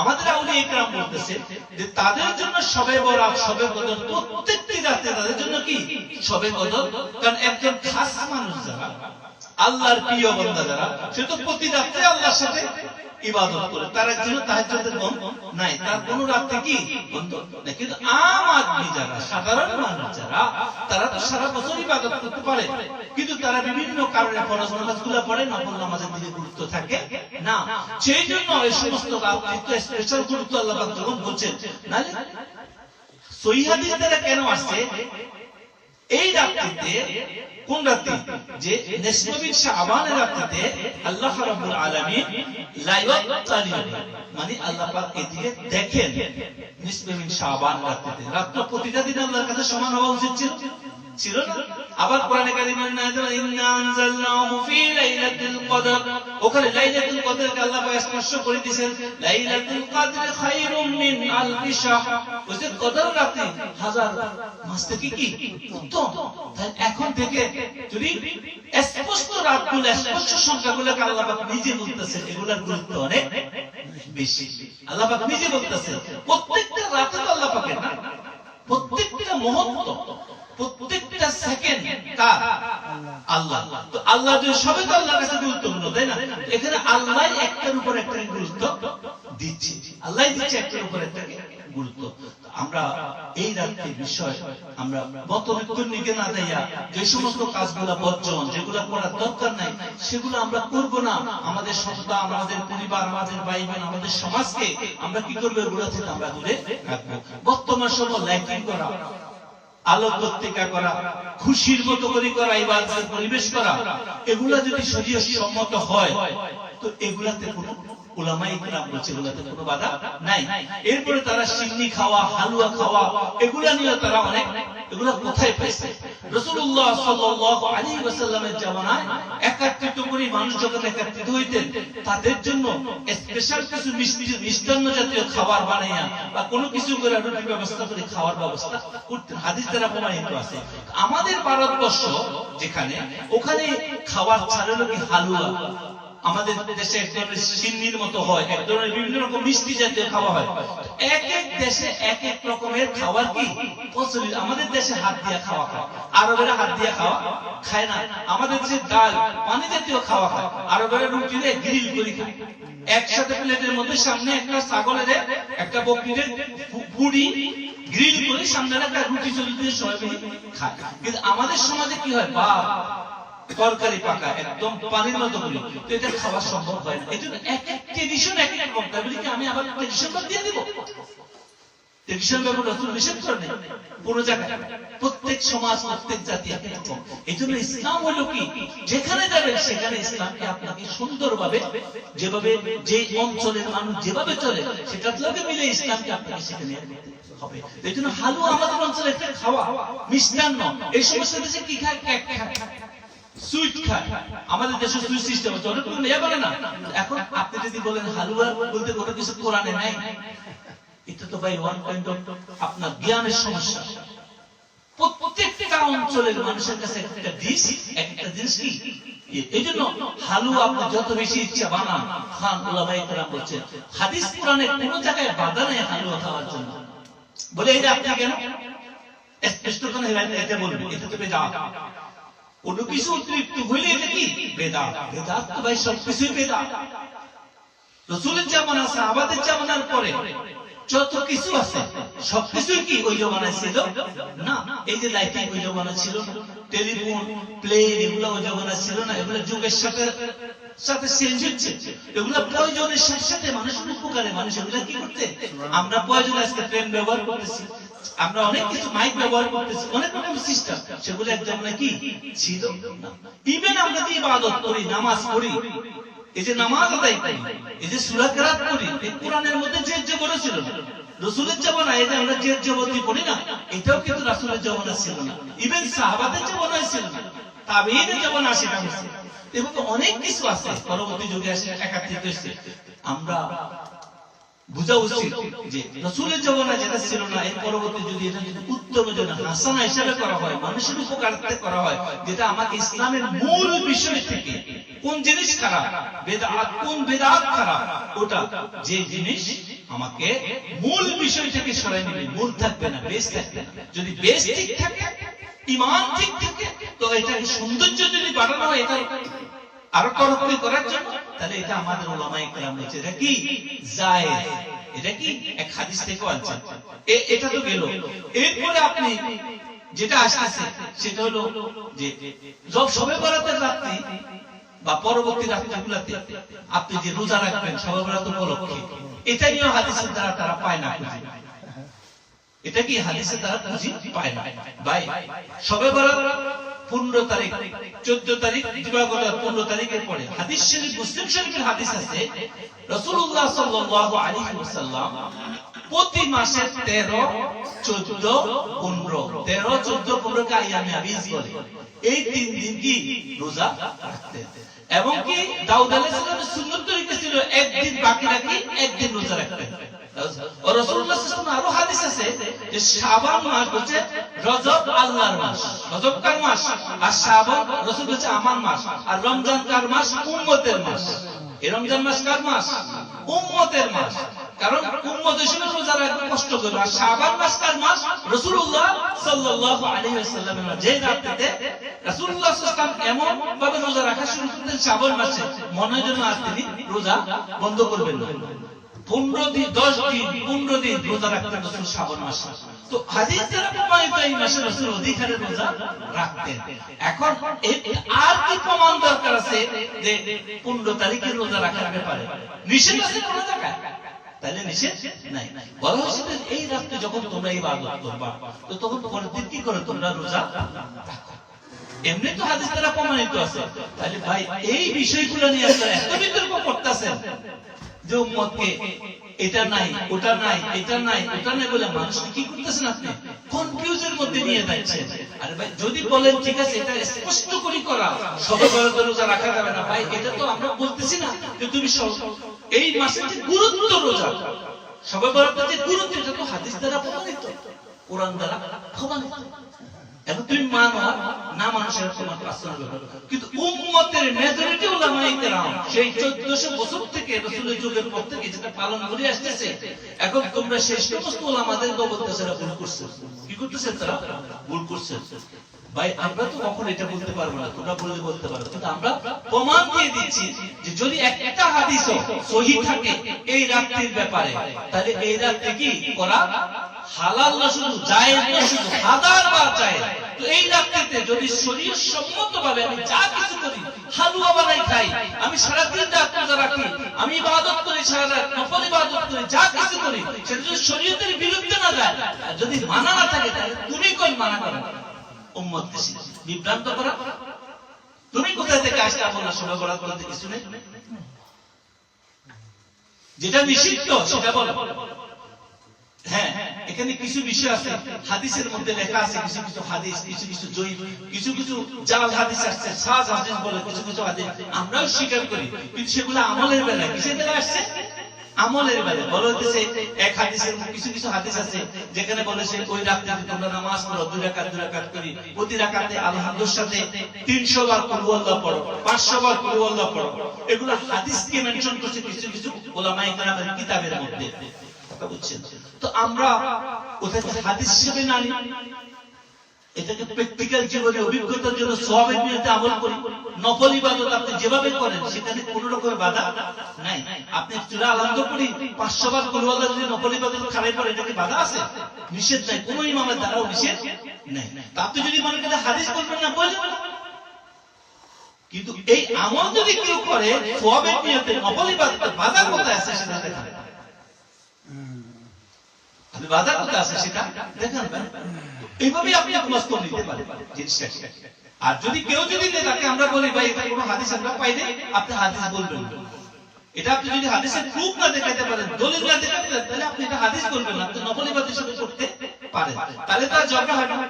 আমাদের আউলিয়া কেরাম বলতেছে যে তাদের জন্য শবে বরাত, শবে কদর, প্রত্যেকটি রাতে তাদের জন্য কি শবে কদর। কারণ একজন খাস মানুষ যারা, আল্লাহর প্রিয় বান্দা যারা, সে তো প্রতি রাতে আল্লাহর সাথে ইবাদত করে, তার জন্য তাহাজ্জুদের বন্ধ নাই, তার কোন রাতে কি বন্ধ নাই। কিন্তু আম আদমি যারা, সাধারণ মানুষ যারা, তারা তো সারা বছর ইবাদত করতে পারে, কিন্তু তারা বিভিন্ন কারণে ফরজ নামাজগুলো পড়ে, নফল নামাজের দিকে গুরুত্ব থাকে না। সেই জন্য এই সমস্ত রাত্রিতে স্পেশাল গুরুত্ব আল্লাহ পাক যখন বলছেন, নালে সহিহ হাদিস দ্বারা কেন আসছে এই রাত্রিতে? কোন রাত্রি? যে নিসফুল শাবানের রাত্রিতে আল্লাহ রাব্বুল আলামিন লাইলাতুল, মানে আল্লাহ পাক এদিকে দেখেন নিসফুল শাবান রাত্রিতে। রাতটা প্রতিটা দিন আল্লাহর কাছে সমান হওয়া উচিত ছিল না? আবার কোরআনে কারিমে ইন্না আনজালনাহু ফি লাইলাতুল কদর, ওখানে লাইলাতুল কদরকে আল্লাহ পাক স্পষ্ট করে দিয়েছেন, লাইলাতুল কদর খায়রুম মিন আলফি শাহর, ওই যে কদর রাত্রি হাজার মাস থেকে কি উত্তম। তাই এখন থেকে যদি স্পষ্ট রাতগুলো, স্পষ্ট সংখ্যাগুলোকে আল্লাহ পাক নিজে বলতেছেন, এগুলোর গুরুত্ব অনেক বেশি। আল্লাহ পাক নিজে বলতেছেন প্রত্যেকটা রাতে তো আল্লাহ পাকের না, প্রত্যেকটা মুহূর্ত প্রত্যেকটা সেকেন্ড কার? আল্লাহ। তো আল্লাহ যদি সবই তো আল্লাহর কাছে গুরুত্বপূর্ণ, তাই না? এখানে আল্লাহ একটার উপর একটা গুরুত্ব দিচ্ছে, আল্লাহ দিচ্ছে একটার উপর একটা গুরুত্ব। আমরা এই রাত্রে বিষয় আমরা বর্তমান নিকে না দেয়া যে সমস্ত কাজগুলা বর্জন, যেগুলো করার দরকার নাই সেগুলো আমরা করব না। আমাদের সন্তান, আমাদের পরিবার, আমাদের ভাই বোন, আমাদের সমাজকে আমরা কি করবো? এগুলো থেকে আমরা দূরে রাখবো। বর্তমান সময় লাইটিং করা, আলোকবর্তিকা করা, খুশির মতো করে করা, ইবাদতের পরিবেশ করা, এগুলা যদি শরীয়ত সম্মত হয় তো এগুলাতে কোনো উলামায়ে কেরাম বলছে এগুলাতে কোনো বাধা নাই। এরপরে তারা সিন্নি খাওয়া, হালুয়া খাওয়া, এগুলা নিয়ে তারা অনেক, এগুলা কোথায় পাইছে? রাসূলুল্লাহ সাল্লাল্লাহু আলাইহি ওয়াসাল্লামের জামানায় একত্রিত করে মানুষ যখন একত্রিত হইতেন তাদের জন্য স্পেশাল কিছু মিষ্টান্ন জাতীয় খাবার বানাইয়া বা কোনো কিছু করে রুটির ব্যবস্থা করে খাওয়ার ব্যবস্থা করতেন। হাদিস দ্বারা প্রমাণিত আছে। আমাদের ভারতবর্ষ যেখানে, ওখানে খাবার ছাড়া কি হালুয়া, আমাদের দেশে এক ধরনের সিন্নির মতো হয়, এক ধরনের বিভিন্ন রকম মিষ্টি জাতীয় খাওয়া হয়। এক এক দেশে এক এক রকমের খাবার কি প্রচলিত। আমাদের দেশে হাত দিয়া খাওয়া খায়, আরবেরা হাত দিয়া খাওয়া খায় না। আমাদের দেশে ডাল, পানি জাতীয় খাওয়া খায়, আরবেরা রুটি দিয়ে গ্রিল করে খায়। একসাথে প্লেটের মধ্যে সামনে একটা ছাগলের, একটা বকরির পুরি গ্রিল করে সামনে একটা রুটি চলে দিয়ে সবাই খায়। কিন্তু আমাদের সমাজে কি হয়? বাপ তরকারি পাকা একদম পানির মতো করি, তো এটা খাওয়া সম্ভব হয় না। এই জন্য এক এক ট্রেডিশন এক এক রকম। তাই বলি কি আমি আবার ট্রেডিশন বাদ দিয়ে দিব? ট্রেডিশন ব্যাপারে রাসূল নিষেধ করেন কোন জায়গায়। প্রত্যেক সমাজ, প্রত্যেক জাতি এক এক রকম। এই জন্য ইসলাম হলো কি, যেখানে যাবেন সেখানে ইসলামকে আপনাকে সুন্দরভাবে, যেভাবে যে অঞ্চলের মানুষ যেভাবে চলে সেটার লগে মিলে ইসলামকে আপনাকে সেখানে হবে। এই জন্য হালুয়া আমাদের অঞ্চলে একটা খাওয়া, মিষ্টান্ন। এই সমস্ত দেশে কি খায়? কেক খায়, সুইট খায়। আমাদের দেশে সুইট সিস্টেম আছে, অনেক কোনো ইয়ে করে না। এখন আপনি যদি বলেন হালুয়া বলতে কোনো কিছু কোরআনে নাই, এটা তো ভাই ওয়ান পয়েন্ট আপনার জ্ঞানের সমস্যা। প্রত্যেকটা অঞ্চলের মানুষের কাছে একটা ডিশ, একটা জিনিস কি। এই জন্য হালুয়া আপনি যত বেশি ইচ্ছা বানান, খান। উলামায়ে কেরাম বলছেন হাদিস কোরআনে কোনো জায়গায় বাধা নেই হালুয়া খাওয়ার জন্য। বলে এটা আপনি কেন স্পষ্ট করে এটা বলবেন? এটা তো বেদাত। কোনো কিছু অতিরিক্ত হইলে এটা কি বেদাত। বেদাত তো ভাই সবকিছুই বেদাত। রাসূলের জামানা, সাহাবাদের জামানার পরে যত কিছু আছে সবকিছুই কি ওই জামানায় ছিল না। এই যে লাইটিং ওই জামানায় ছিল না, টেলিফোন, প্লেন, এগুলো ওই জামানায় ছিল না। এগুলো যুগের সাথে সাথে চেঞ্জ হচ্ছে। এগুলো প্রয়োজনের সাথে সাথে মানুষের উপকারে মানুষ এগুলো কি করতে, আমরা প্রয়োজনে আজকে ট্রেন ব্যবহার করতেছি, আমরা অনেক কিছু মাইক ব্যবহার করতেছি, অনেক রকম সিস্টেম, সেগুলো একদম নাকি ছিল না। ইভেন আমরা যে ইবাদত করি, নামাজ পড়ি, এই যে নামাজ আদায় করি, এই যে সূরা কেরাত করি, এই কোরআনের মধ্যে যে যে বলেছিল না। রাসূলের জামানায় এই যে আমরা যে যে পড়ি না, এটাও কিন্তু রাসূলের জামানায় ছিল না। ইভেন সাহাবাদের জামানায় ছিল না, তাবেঈনের জামানায় সেটা হয়েছে। এবং অনেক কিছু আছে পরবর্তী যুগে এসে একত্রিত হয়েছে। আমরা বুঝা উচিত যে রাসূলের জামানায় যেটা ছিল না, এর পরবর্তী যুগে এটা যদি উত্তম জন্য হাসানা হিসেবে করা হয়, মানুষের উপকারার্থে করা হয়, যেটা আমাকে ইসলামের মূল বিষয় থেকে, কোন জিনিস খারাপ, বেদাত, কোন বেদাত খারাপ, ওটা যে জিনিস আমাকে মূল বিষয় থেকে সরাই নেবে, মূল থাকবে না, বেস থাকবে না। যদি বেস ঠিক থাকে, ঈমান ঠিক থাকে, তো এটা সৌন্দর্য যদি বাড়ানো হয় এটা আরো তরক্কি করার জন্য, তাহলে এটা আমাদের উলামায়ে কেরাম বলছে এটা কি জায়েজ। এটা কি এক হাদিস থেকে আনছেন। এটা তো গেল। এরপরে আপনি যেটা আসছে সেটা হলো যে শবে বরাতের রাত্রি বা পরবর্তী রাত্রিগুলোতে আপনি যে রোজা রাখবেন শবে বরাত উপলক্ষে, এটা নিয়ে হাদিসের দ্বারা তারা পায় না খুঁজে। এটা কি হাদিসের দ্বারা খুঁজে পায় না ভাই। শবে বরাত 15 তারিখ, 14 তারিখ, দিবাগত 15 তারিখের পরে হাদিস শরীফ, মুসলিম শরীফের হাদিস আছে, রাসূলুল্লাহ সাল্লাল্লাহু আলাইহি ওয়াসাল্লাম প্রতি মাসে 13, 14, 15, 13, 14, 15 কে আইয়ামে আবিজ বলে। এই 3 দিন কি রোজা রাখতেন। এবং কি দাউদ আলাইহিস সালামের সুন্নাত তরিকা ছিল একদিন বাকি রাখি, একদিন রোজা রাখতেন। আর রাসূলুল্লাহ সাল্লাল্লাহু আলাইহি ওয়াসাল্লাম আরো হাদিস আছে যে শাবান মাস হচ্ছে রজব আল্লাহর মাস, রজব কার মাস, আর শাবান রাসূল বলেছে আমার মাস, আর রমজান কার মাস, উম্মতের মাস। এই রমজান মাস কার মাস? উম্মতের মাস। কারণ উম্মত হিসেবে রোজা রাখতে কষ্ট করবে। আর শাবান মাসটার মাস রাসূলুল্লাহ সাল্লাল্লাহু আলাইহি ওয়াসাল্লামের যে রাতে রাসূলুল্লাহ সাল্লাল্লাহু আলাইহি ওয়াসাল্লাম এমন ভাবে রোজা রাখা শুরু করতেন শাবান মাসে, মনে হয় যেন আর তিনি রোজা বন্ধ করবেন না। 15 দিন 10 দিন 15 দিন রোজা রাখতেন রাসূল শাবান মাসে। তো হাদিস দ্বারা প্রমাণিত এই মাসে রাসূল অধিক হারে রোজা রাখতেন। এখন আর কি প্রমাণ দরকার আছে যে 15 তারিখে রোজা রাখার ব্যাপারে? নিষেধ আছে কোন জায়গায়? তাহলে নিষেধ নাই। বলা হয়েছে এই রাতে যখন তোমরা ইবাদত করবা তো তখন পরের দিন কি করে তোমরা রোজা রাখো। এমনি তো হাদিস দ্বারা প্রমাণিত আছে। তাহলে ভাই এই বিষয়গুলো নিয়ে আপনারা এত বিতর্ক করতেছেন যে উম্মতকে এটা নাই ওটা নাই এটা নাই ওটা নাই বলে মানুষকে কি করতেছেন আপনি কনফিউজের মধ্যে নিয়ে যাচ্ছেন। আরে ভাই যদি বলেন ঠিক আছে এটা স্পষ্ট করে করা সবে বরাদ্দ রোজা রাখা যাবে না, ভাই এটা তো আমরা বলতেছি না যে তুমি এই মাসের যে গুরুত্ব রোজা সবে বরাদ্দ যে গুরুত্ব এটা তো হাদিস দ্বারা প্রমাণিত, কোরআন দ্বারা প্রমাণিত। এখন তুমি মানো না মানুষের তোমার পার্সোনাল ব্যাপার, কিন্তু উম্মতের মেজরিটি উলামায়ে কেরাম সেই 1400 বছর থেকে রাসূলের যুগের পর থেকে যেটা পালন করে আসতেছে, এখন তোমরা সেই সমস্ত উলামাদের বলতেছে এরা ভুল করছে। কি করতেছে তারা? ভুল করছে। ভাই আমরা তো কখনো এটা বলতে পারবো না, তোমরা বলতে পারো, কিন্তু আমরা প্রমাণ দিয়ে দিচ্ছি যে যদি একটা হাদিসও সহিহ থাকে এই রাত্রির ব্যাপারে, তাহলে এই রাত্রে কি করা হালাল না শুধু জায়েজ না শুধু হাজারবার জায়েজ। তো এই রাত্রিতে যদি শরীয়ত সম্মতভাবে আমি যা কিছু করি, হালুয়া বানাই খাই, আমি সারা দিন রাত রোজা রাখি, আমি ইবাদত করি, সারা রাত নফল ইবাদত করি, যা কিছু করি সেটা যদি শরীয়তের বিরুদ্ধে না যায়, যদি মানা না থাকে তাহলে তুমি কোন মানা করো উম্মতকে বিভ্রান্ত করা? তুমি কোথায় থেকে আসতে বলা শোনা করা বলতে কিছু নেই, যেটা নিষিদ্ধ সেটা বলো। হ্যাঁ এখানে কিছু বিষয় আছে হাদিসের মধ্যে লেখা আছে, কিছু কিছু হাদিস কিছু কিছু জয়ীফ কিছু কিছু জাল হাদিস আসছে, সাজ হাদিস বলে কিছু কিছু হাদিস আমরাও স্বীকার করি, কিন্তু সেগুলো আমলের বেলায় কিসের বেলায় আসছে? আমলের বেলায়। বলা হচ্ছে এক হাদিসের কিছু কিছু হাদিস আছে যেখানে বলেছে ওই রাতে তোমরা নামাজ পড়ো 2 রাকাত 2 রাকাত করি, প্রতি রাকাতে আলহামদুর সাথে 300 বার কুল আল্লাহ পড়ো, 500 বার কুল আল্লাহ পড়ো। এগুলো হাদিসকে মেনশন করছে কিছু কিছু উলামায়ে কেরামের কিতাবের মধ্যে। বুঝছেন? তো আমরা ওটাকে হাদিস হিসেবে না নিই, এটাকে প্র্যাকটিক্যাল জীবনে অভিজ্ঞতার জন্য সওয়াবের নিয়তে আমল করি। নফল ইবাদত আপনি যেভাবে করেন সেখানে কোনো রকমের বাধা নাই। আপনি সূরা আল-আনকাবুত পড়ি 500 বার কুল আল্লাহ যদি নফল ইবাদত খারাপ করে এটাকে বাধা আছে? নিষেধ নাই, কোনো ইমামের দ্বারাও নিষেধ নাই। তা আপনি যদি মনে করেন হাদিস বলবেন না বলেন, কিন্তু এই আমল যদি কেউ করে সওয়াবের নিয়তে নফল ইবাদত বাধা কোথায় আছে সেটা দেখান। বাধা কোথায় আছে সেটা দেখান। এইভাবে আপনি আত্মস্থ নিতে পারেন জিনিসটা। আর যদি কেউ যদি তাকে আমরা বলি ভাই এটা কোনো হাদিস আমরা পাই নাই, আপনি হাদিস বলবেন না। এটা আপনি যদি হাদিসের প্রুফ না দেখাতে পারেন, দলিল না দেখাতে পারেন, তাহলে আপনি এটা হাদিস বলবেন না, আপনি নফল ইবাদত হিসেবে করতে পারেন, তাহলে তার ঝগড়া হবে না।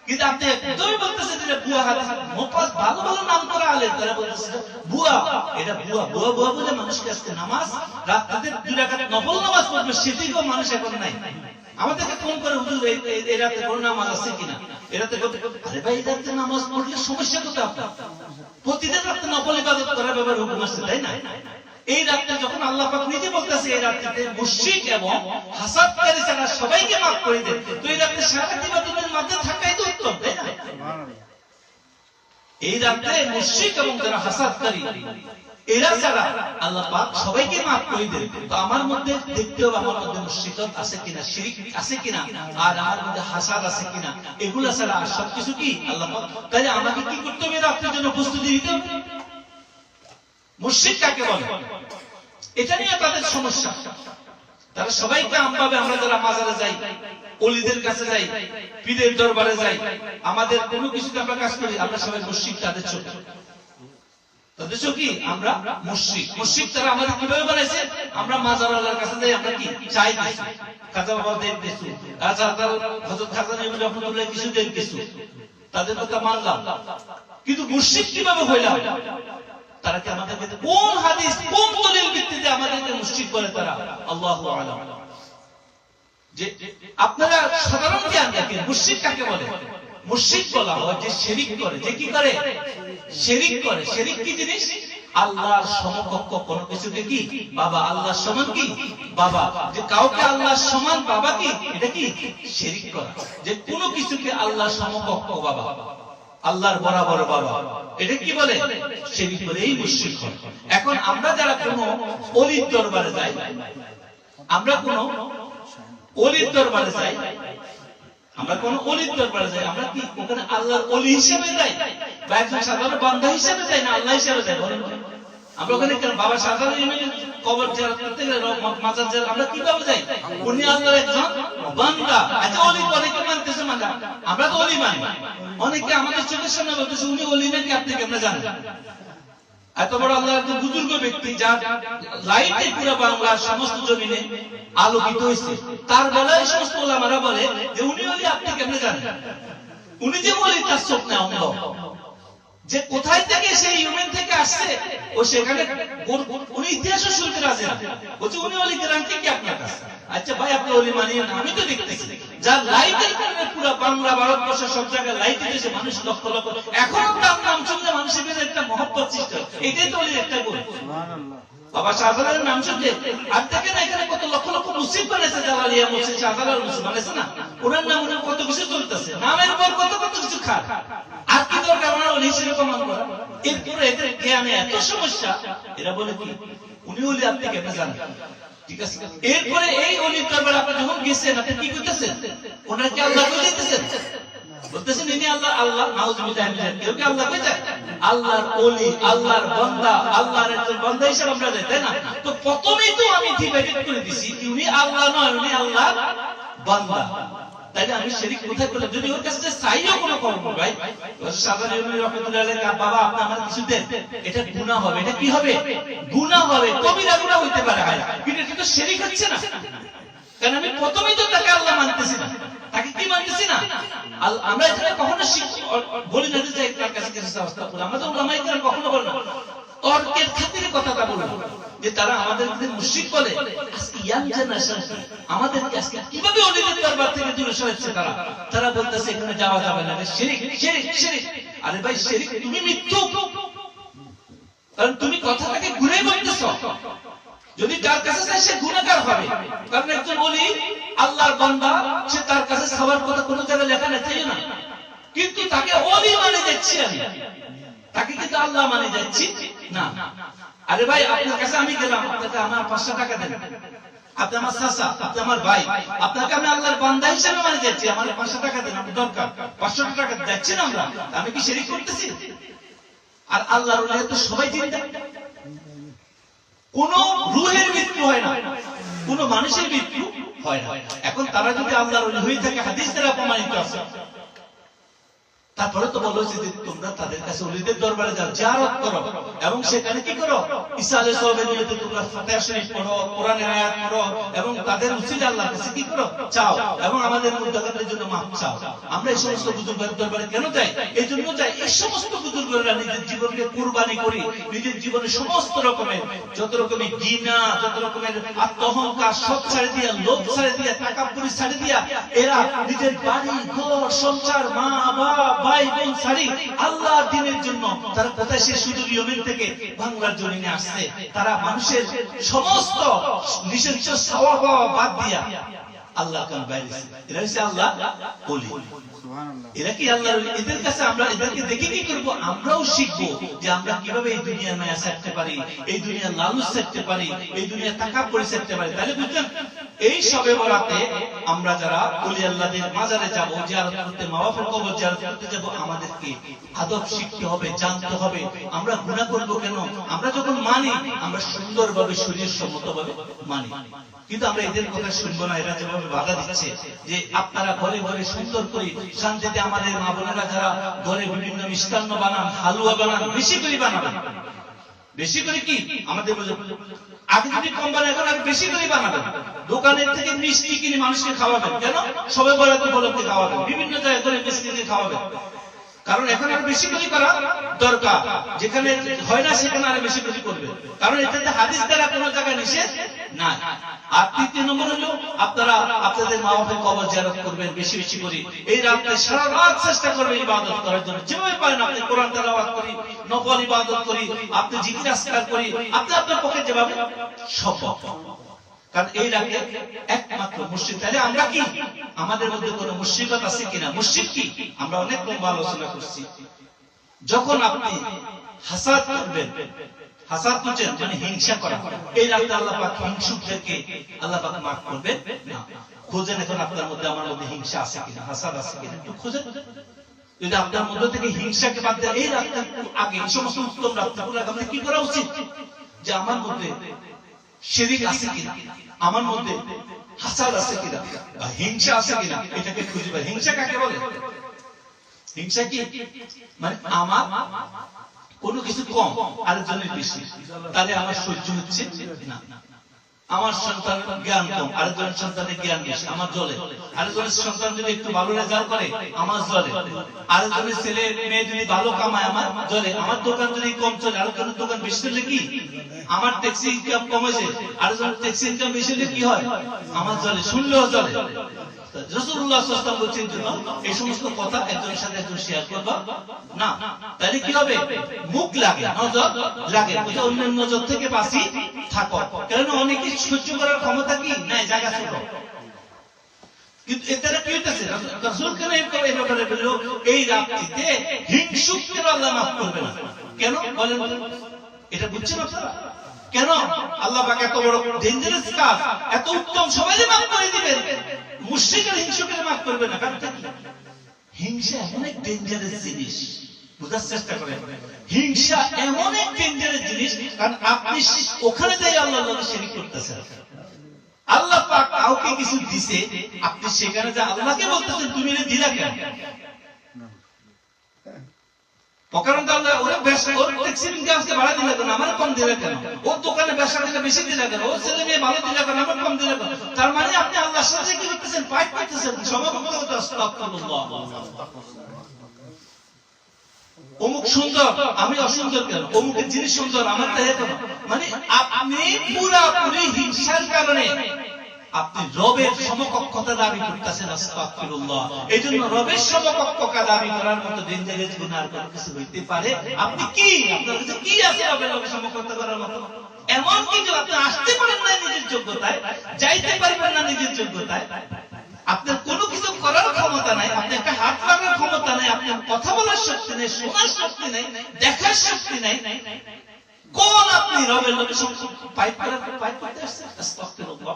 কিন্তু আপনি একদমই বলতেছেন এটা ভুয়া হাদিস, মোপাস ভালো ভালো নাম করা আলেম তারা বলতেছে ভুয়া, এটা ভুয়া ভুয়া ভুয়া বলে মানুষকে আজকে নামাজ রাতে 2 রাকাত নফল নামাজ পড়বে সেদিকেও মানুষ এখন নাই। আমাদেরকে ফোন করে হুজুর এই রাতে কোন নামাজ আছে কিনা, এই রাতে আরে ভাই এই রাতে নামাজ পড়লে সমস্যা কোথায়? আপনার প্রতিদিন রাতে নফল ইবাদত করার ব্যাপারে হুকুম আছে, তাই না? এই রাতে যখন আল্লাহ পাক নিজে বলতেছে এই রাতে মুশরিক এবং হাসাদকারী ছাড়া সবাইকে মাফ করে দেন, তো এই রাতে সারা ইবাদতের মধ্যে থাকাই তো উত্তম, তাই না? এই রাতে মুশরিক এবং যারা হাসাদকারী এরা ছাড়া আল্লাহ পাক সবাইকে মাফ করে দেন। তো আমার মধ্যে দেখতে হবে আমার মধ্যে মুশরিকত আছে কিনা, শিরক আছে কিনা, আর আমার মধ্যে হাসাদ আছে কিনা, এগুলা ছাড়া আর সবকিছু কি আল্লাহ পাক। তাই আমাকে কি করতে হবে? রাতের জন্য প্রস্তুতি নিতে হবে। মুশরিক কাকে বলে? এটা নিয়ে তাদের সমস্যা। তারা সবাইকে আমভাবে, আমরা যারা মাজারে যাই, ওলিদের কাছে যাই, পীরের দরবারে যাই, আমাদের কোনো কিছুতে আমরা কাজ করি, আমরা সবাই মুশরিক তাদের চোখে। তাদের চোখে আমরা মুশরিক। মুশরিক তারা আমাদের কিভাবে বানাইছে? আমরা মাজারওয়ালার কাছে যাই, আমরা কি চাই কিছু, খাজা বাবা দেন কিছু, হযরত খাজা নবী রহমাতুল্লাহ কিছু দেন কিছু, তাদের কথা মানলাম। কিন্তু মুশরিক কিভাবে হইলাম? তারা কি আমাদেরকে কোন হাদিস কোন দলিল ভিত্তিতে আমাদেরকে মুশরিক করে তারা? আল্লাহু আ'লাম। যে আপনারা সাধারণ জ্ঞান রাখেন মুশরিক কাকে বলে? মুশরিক বলা হয় যে শিরিক করে, যে কি করে? শিরিক করে। শিরিক কি জিনিস? আল্লাহর সমকক্ষ কোনো কিছুকে কি বাবা, আল্লাহর সমান কি বাবা, যে কাউকে আল্লাহর সমান বাবা কি এটা কি শিরক করা, যে কোনো কিছুকে আল্লাহর সমকক্ষ বাবা, আল্লাহর বরাবর বাবা, এটা কি বলে শিরক বলে, এই মুশরিক হয়। এখন আমরা যারা কোনো ওলির দরবারে যাই, আমরা কোনো ওলির দরবারে যাই, আমরা কোন ওলির দরবারে যাই, আমরা কি ওখানে আল্লাহর ওলি হিসেবে যাই বা একজন সাধারণ বান্দা হিসেবে যাই না আল্লাহ হিসেবে যাই বলেন? আমরা ওখানে কেন বাবা সাধারণ ইমামের কবর জিয়ারত করতে গেলে মাজার জিয়ারত আমরা কিভাবে যাই? উনি আল্লাহর একজন বান্দা। আচ্ছা ওলি অনেকে মানতেছে, মানে আমরা তো ওলি মানি, অনেকে আমাদের চোখের সামনে বলতেছে উনি ওলি নাকি, আপনি কেমনে জানেন? এত বড় আল্লাহর একজন বুজুর্গ ব্যক্তি যার লাইটে পুরো বাংলার সমস্ত জমিনে আলোকিত হয়েছে, তার বেলায় সমস্ত ওলামারা বলে যে উনি ওলি, আপনি কেমনে জানেন? উনি যে বলি তার চোখ না অন্ধ, যে কোথায় থেকে সেই ইউমেন থেকে আসছে ও সেখানে উনি ইতিহাসও শুনতে রাজি না, বলছে উনি ওলি গ্যারান্টি কি আপনার কাছে? আচ্ছা ভাই আপনি ওলি মানিয়ে না, আমি তো দেখতেছি যার লাইটের কারণে পুরো বাংলা ভারতবর্ষের সব জায়গায় লাইট দিয়েছে, মানুষ লক্ষ লক্ষ, এখন তার নাম শুনলে মানুষের কাছে একটা মহব্বত সৃষ্টি হয়, এটাই তো ওলির একটা গুণ। বাবা শাহজালালের নাম শুনতে আর দেখেন এখানে কত লক্ষ লক্ষ মুসলিম বানাইছে, জালালিয়া মসজিদ শাহজালাল মুসলিম বানাইছে না, ওনার নাম ওনার কত কিছু চলতেছে, নামের পর কত কত কিছু খাট, আর কি দরকার ওনার ওলি হিসেবে প্রমাণ করা? এরপরে এদের জ্ঞানে এত সমস্যা, এরা বলে কি উনি ওলি, আপনি কেমনে জানেন? ঠিক আছে, এরপরে এই ওলির দরবারে আপনি যখন গেছেন, আপনি কি করতেছেন? ওনাকে আল্লাহ কই দিতেছেন, বলতেছেন ইনি আল্লাহ, আল্লাহ নাউজুবিল্লাহ মিন যালিক, কেউ কি আল্লাহ কই যায়? আল্লাহর ওলি, আল্লাহর বান্দা, আল্লাহর একজন বান্দা হিসেবে আমরা যাই, তাই না? তো প্রথমেই তো আমি ডিভাইডেড করে দিছি উনি আল্লাহ নয়, উনি আল্লাহ বান্দা, তাইলে আমি শিরক কোথায় করলাম? যদি ওর কাছে চাইও কোনো কর্ম ভাই, সাধারণ ইমাম রাহমাতুল্লাহ আলাইহি, বাবা আপনি আমার কিছু দেন, এটা গুনাহ হবে, এটা কি হবে? গুনাহ হবে, কবিরা গুনাহ হইতে পারে, কিন্তু এটা তো শিরক হচ্ছে না, কারণ আমি প্রথমেই তো তাকে আল্লাহ মানতেছি না, তাকে কি মানতেছি না? আমরা এখানে কখনো বলি না যে তার কাছে কাছে অবস্থা করে, আমরা তো ওলামায়ে কেরাম কখনো বলি না, তর্কের খাতিরে কথাটা বলবো যে তারা আমাদেরকে মুশরিক বলে। আজকে ইয়াং জেনারেশন আমাদেরকে আজকে কিভাবে ওলিদের দরবার থেকে দূরে সরাচ্ছে, তারা বলতেছে এখানে যাওয়া যাবে না, শিরক শিরক শিরক। আরে ভাই শিরক তুমি মৃত্যু, কারণ তুমি কথাটাকে ঘুরে বলতেছো, যদি তার কাছে যায় সে গুনাহগার হবে, কারণ একজন ওলি আল্লাহর বান্দা, সে তার কাছে সবার কথা কোনো জায়গায় লেখা নেই, তাই না? কিন্তু তাকে ওলি মানে যাচ্ছি আমি, তাকে কিন্তু আল্লাহ মানে যাচ্ছি না। আরে ভাই আপনার কাছে আমি গেলাম, আপনাকে আমার 500 টাকা দেন, আপনি আমার চাচা, আপনি আমার ভাই, আপনাকে আমি আল্লাহর বান্দা হিসেবে মানে যাচ্ছি, আমার 500 টাকা দেন, আমার দরকার 500 টাকা যাচ্ছি না আমরা, আমি কি শিরক করতেছি? আর আল্লাহর ওলি তো সবাই জিন্দা, কোন রূহের মৃত্যু হয় না, কোন মানুষের মৃত্যু হয় না। এখন তারা যদি আল্লাহর ওলি হয়ে থাকে, হাদিস দ্বারা প্রমাণিত আছে, তারপরে তো বলেছে যে তোমরা তাদের কাছে ওলিদের দরবারে যাও, জিয়ারত করো, এবং সেখানে কি করো? ইসালে সওয়াবের নিয়তে তোমরা ফাতিহা শরীফ পড়ো, কোরআনের আয়াত পড়ো, এবং তাদের উসিলা আল্লাহর কাছে কি করো? চাও, এবং আমাদের মুদ্দাকাতের জন্য মাফ চাও। আমরা এই সমস্ত বুজুর্গের দরবারে কেন যাই? এই জন্য যাই, এই সমস্ত বুজুর্গরা নিজের জীবনকে কুরবানি করি, নিজের জীবনে সমস্ত রকমের যত রকমের ঘৃণা, যত রকমের আত্মহংকার সব ছেড়ে দিয়া, লোভ ছেড়ে দিয়া, তাকাব্বুরি ছেড়ে দিয়া, এরা নিজের বাড়ি ঘর সংসার, মা বাবা ভাই বোন ছাড়ি আল্লাহর দ্বীনের জন্য তারা কোথায় সে সুদূর ইয়েমেন থেকে বাংলার জমিনে আসছে, তারা মানুষের সমস্ত নিষিদ্ধ সওয়াব বাদ দিয়া আল্লাহর কাছে বাইরে, এরা হচ্ছে আল্লাহ ওলি। এরা কি আল্লাহর ওলি? এদের কাছে আমরা এদেরকে দেখে কি করব? আমরাও শিখবো যে আমরা কিভাবে এই দুনিয়ার মায়া ছাড়তে পারি, এই দুনিয়ার লালুচ ছাড়তে পারি, এই দুনিয়ার তাকাব্বুরি ছাড়তে পারি। তাহলে বুঝলেন, এই সবে বরাতে আমরা যারা ওলি আল্লাহদের মাজারে যাব, জিয়ারত করতে, মা বাবার কবর জিয়ারত করতে যাব, আমাদেরকে আদব শিখতে হবে, জানতে হবে। আমরা গুনাহ করব কেন? আমরা যখন মানি, আমরা সুন্দরভাবে শরীর সম্মতভাবে মানি, কিন্তু আমরা এদের কথা শুনবো না। এরা যেভাবে বাধা দিচ্ছে যে আপনারা ঘরে ঘরে সুন্দর করে শান্তিতে, আমাদের মা বোনেরা যারা ঘরে বিভিন্ন মিষ্টান্ন বানান, হালুয়া বানান, বেশি করে বানাবেন, বেশি করে কি আমাদের আগে যদি কম বানায়, এখন আর বেশি করে বানাবেন। দোকানের থেকে মিষ্টি কিনে মানুষকে খাওয়াবেন, কেন? সবে বরাতে বলতে খাওয়াবেন, বিভিন্ন জায়গায় করে মিষ্টি দিয়ে খাওয়াবেন। কারণ এখন আরো বেশি করে করা দরকার, যেখানে হয় না সেখানে আরো বেশি করে করবে, কারণ এটাতে হাদিস দ্বারা কোনো জায়গায় নিষেধ নাই। আর তৃতীয় নম্বর হলো আপনারা আপনাদের মা বাবার কবর জিয়ারত করবেন বেশি বেশি করে। এই রাতে সারা রাত চেষ্টা করবেন ইবাদত করার জন্য, যেভাবে পারেন আপনি কোরআন তেলাওয়াত করি, নফল ইবাদত করি, আপনি জিকির আজকার করি, আপনি আপনার পক্ষে যেভাবে সম্ভব। কারণ এই রাতে একমাত্র মুশরিক। তাহলে আমরা কি আমাদের মধ্যে কোনো মুশরিকত আছে কিনা? মুশরিক কি আমরা অনেক লম্বা আলোচনা করছি। যখন আপনি হাসাদ করবেন, হাসাদ করছেন মানে হিংসা করা, এই রাতে আল্লাহ পাক হিংসুকদেরকে আল্লাহ পাক মাফ করবেন না। খোঁজেন এখন আপনার মধ্যে আমার মধ্যে হিংসা আছে কিনা, হাসাদ আছে কিনা, একটু খোঁজেন। যদি আপনার মধ্যে থেকে হিংসাকে বাদ দেন, এই রাতটা আগে এই সমস্ত উত্তম রাতগুলো আমাদের কি করা উচিত? যে আমার মধ্যে শিরক আছে কিনা, আমার মধ্যে হাসাদ আছে কিনা, বা হিংসা আছে কিনা, এটাকে খুঁজে পাই। হিংসা কাকে বলে? হিংসা কি মানে আমার কোনো কিছু কম আরেকজনের বেশি, তাহলে আমার সহ্য হচ্ছে না। আমার সন্তান জ্ঞান কম, আরেকজনের সন্তানের জ্ঞান বেশি, আমার জ্বলে। আরেকজনের সন্তান যদি একটু ভালো রেজাল্ট করে, আমার জ্বলে। আরেকজনের ছেলে মেয়ে যদি ভালো কামায়, আমার জ্বলে। আমার দোকান যদি কম চলে, আরেকজনের দোকান বেশি চলে কি আমার ট্যাক্সি ইনকাম কম হয়েছে, আরেকজনের ট্যাক্সি ইনকাম বেশি হলে কি হয়? আমার জ্বলে, শুনলেও জ্বলে। রাসূলুল্লাহ সাল্লাল্লাহু আলাইহি ওয়াসাল্লাম বলছেন এই সমস্ত কথা একজনের সাথে একজন শেয়ার করবা না, তাহলে কি হবে? মুখ লাগে, নজর লাগে, ওটা অন্যের নজর থেকে বাঁচি থাকো। কারণ অনেকে সহ্য করার ক্ষমতা কি নাই, জায়গা ছোট। কিন্তু এটারে কি হইতাছে? রাসূল কেন এই ব্যাপারে বলল এই রাত্রিতে হিংসুককে আল্লাহ মাফ করবে না। কেন বলেন? এটা বুঝছেন আপনারা কেন আল্লাহ পাক এত বড় ডেঞ্জারাস কাজ, এত উত্তম, সবাইকে মাফ করে দিবেন, মুশরিকের হিংসুকের মাফ করবে না? কারণ হিংসা এমন এক ডেঞ্জারাস জিনিস, বুঝার চেষ্টা করেন। হিংসা এমন এক ডেঞ্জারাস জিনিস, কারণ আপনি ওখানে যাই আল্লাহর লগে শিরক করতেছেন। আল্লাহ পাক কাউকে কিছু দিছে, আপনি সেখানে যা আল্লাহকে বলতেছেন তুমি এটা দিলা কেন? অকারণ আল্লাহ ওরে ওর ট্যাক্সি ইনকামকে বাড়া দিলা কেন, আমার কম দিলা কেন? ওর দোকানে ব্যবসা দিলে বেশি দিলা কেন? ওর ছেলে মেয়ে ভালো দিলা কেন, আমার কম দিলা কেন? তার মানে আপনি আল্লাহর সাথে কি করতেছেন? ফাইট করতেছেন, সমাপকতা করতে। আস্তাগফিরুল্লাহ। অমুক সুন্দর, আমি অসুন্দর কেন? অমুকের জিনিস সুন্দর, আমার তাই কেন? মানে আপনি পুরাপুরি হিংসার কারণে আপনি রবের সমকক্ষতা দাবি করতেছেন। আস্তাগফিরুল্লাহ। এইজন্য রবের সমকক্ষতা দাবি করার মতো ডেঞ্জারাস গুনাহ আর কোনো কিছু হইতে পারে? আপনি কি, আপনার কাছে কি আছে রবের সমকক্ষতা করার মতো? এমন কিছু আপনি আসতে পারেন না নিজের যোগ্যতায়, যাইতে পারবেন না নিজের যোগ্যতায়, আপনার কোনো কিছু করার ক্ষমতা নাই, আপনি একটা হাত লাগার ক্ষমতা নাই, আপনার কথা বলার শক্তি নেই, শোনার শক্তি নেই, দেখার শক্তি নাই। কোন আপনি রবের লোকের সঙ্গে পাইপ করতে আসছেন? আস্তাগফিরুল্লাহ।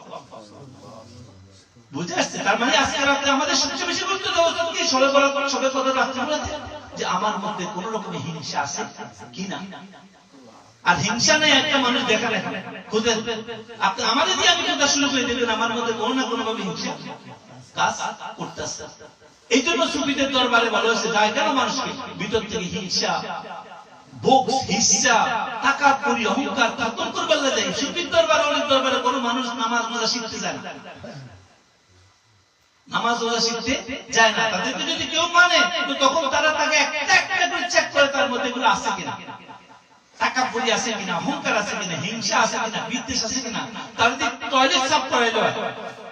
বুঝে আসছে? তার মানে আজকে রাতে আমাদের সবচেয়ে বেশি গুরুত্ব দেওয়া উচিত কি? সবে কথা রাত্রিবেলাতে যে আমার মধ্যে কোন রকমের হিংসা আছে কিনা। আর হিংসা নেই একটা মানুষ দেখা দেখা খুঁজে আপনি আমাদের দিয়ে আমি কথা শুরু করে দেবেন, আমার মধ্যে কোনো না কোনো ভাবে হিংসা কাজ করতেছে। এই জন্য সুফিদের দরবারে ভালো হয়েছে যায় কেন? মানুষকে ভিতর থেকে হিংসা, ভোগ, হিংসা, টাকা করি, অহংকার খতম করবার লাগে। সুফির দরবারে, অনেক দরবারে কোনো মানুষ নামাজ রোজা শিখতে যায় না, নামাজ রোজা শিখতে যায় না। তাদেরকে যদি কেউ মানে তো তখন তারা তাকে একটা একটা করে চেক করে তার মধ্যে এগুলো আছে কিনা, টাকা পড়ি আছে কিনা, অহংকার আছে কিনা, হিংসা আছে কিনা, বিদ্বেষ আছে কিনা। তার দিয়ে টয়লেট সাফ করাইলো,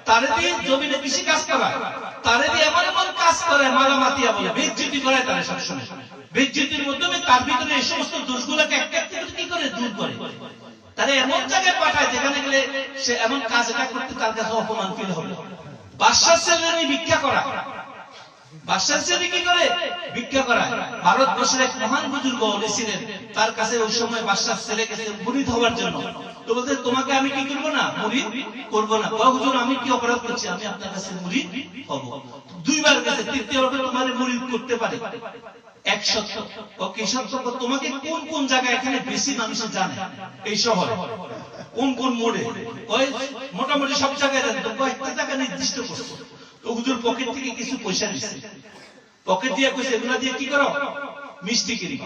তারে দিয়ে জমিনে কৃষি কাজ করায়, তারে দিয়ে এমন এমন কাজ করে, মালামাতিয়া বলে বেজ্জতি করে, তারা সবসময় বেজ্জতির মাধ্যমে তার ভিতরে এই সমস্ত দোষগুলোকে একটা একটা কি করে দূর করে। তারা এমন জায়গায় পাঠায় যেখানে গেলে সে এমন কাজ এটা করতে তার কাছে অপমান ফিল হবে। বাদশার ছেলে ভিক্ষা করা, বাদশার ছেলে কি করে ভিক্ষা করা। ভারতবর্ষের এক মহান বুজুর্গ ছিলেন, তার কাছে ওই সময় বাদশার ছেলে গেছে মুরিদ হওয়ার জন্য। তো বলতে তোমাকে আমি কি করবো না, মুরিদ করবো না। হুজুর আমি কি অপরাধ করছি, আমি আপনার কাছে মুরিদ হব। দুইবার গেছে, তৃতীয়বার তোমার মুরিদ করতে পারে। এক সত্য ও কি সত্য, তোমাকে কোন কোন জায়গায় এখানে বেশি মানুষ জানে এই শহরে, কোন কোন মোড়ে, মোটামুটি সব জায়গায় জানে, তো কয়েকটা জায়গা নির্দিষ্ট করছে। তো হুজুর পকেট থেকে কিছু পয়সা দিচ্ছে, পকেট দিয়ে কইছে এগুলা দিয়ে কি করো, মিষ্টি কিনি,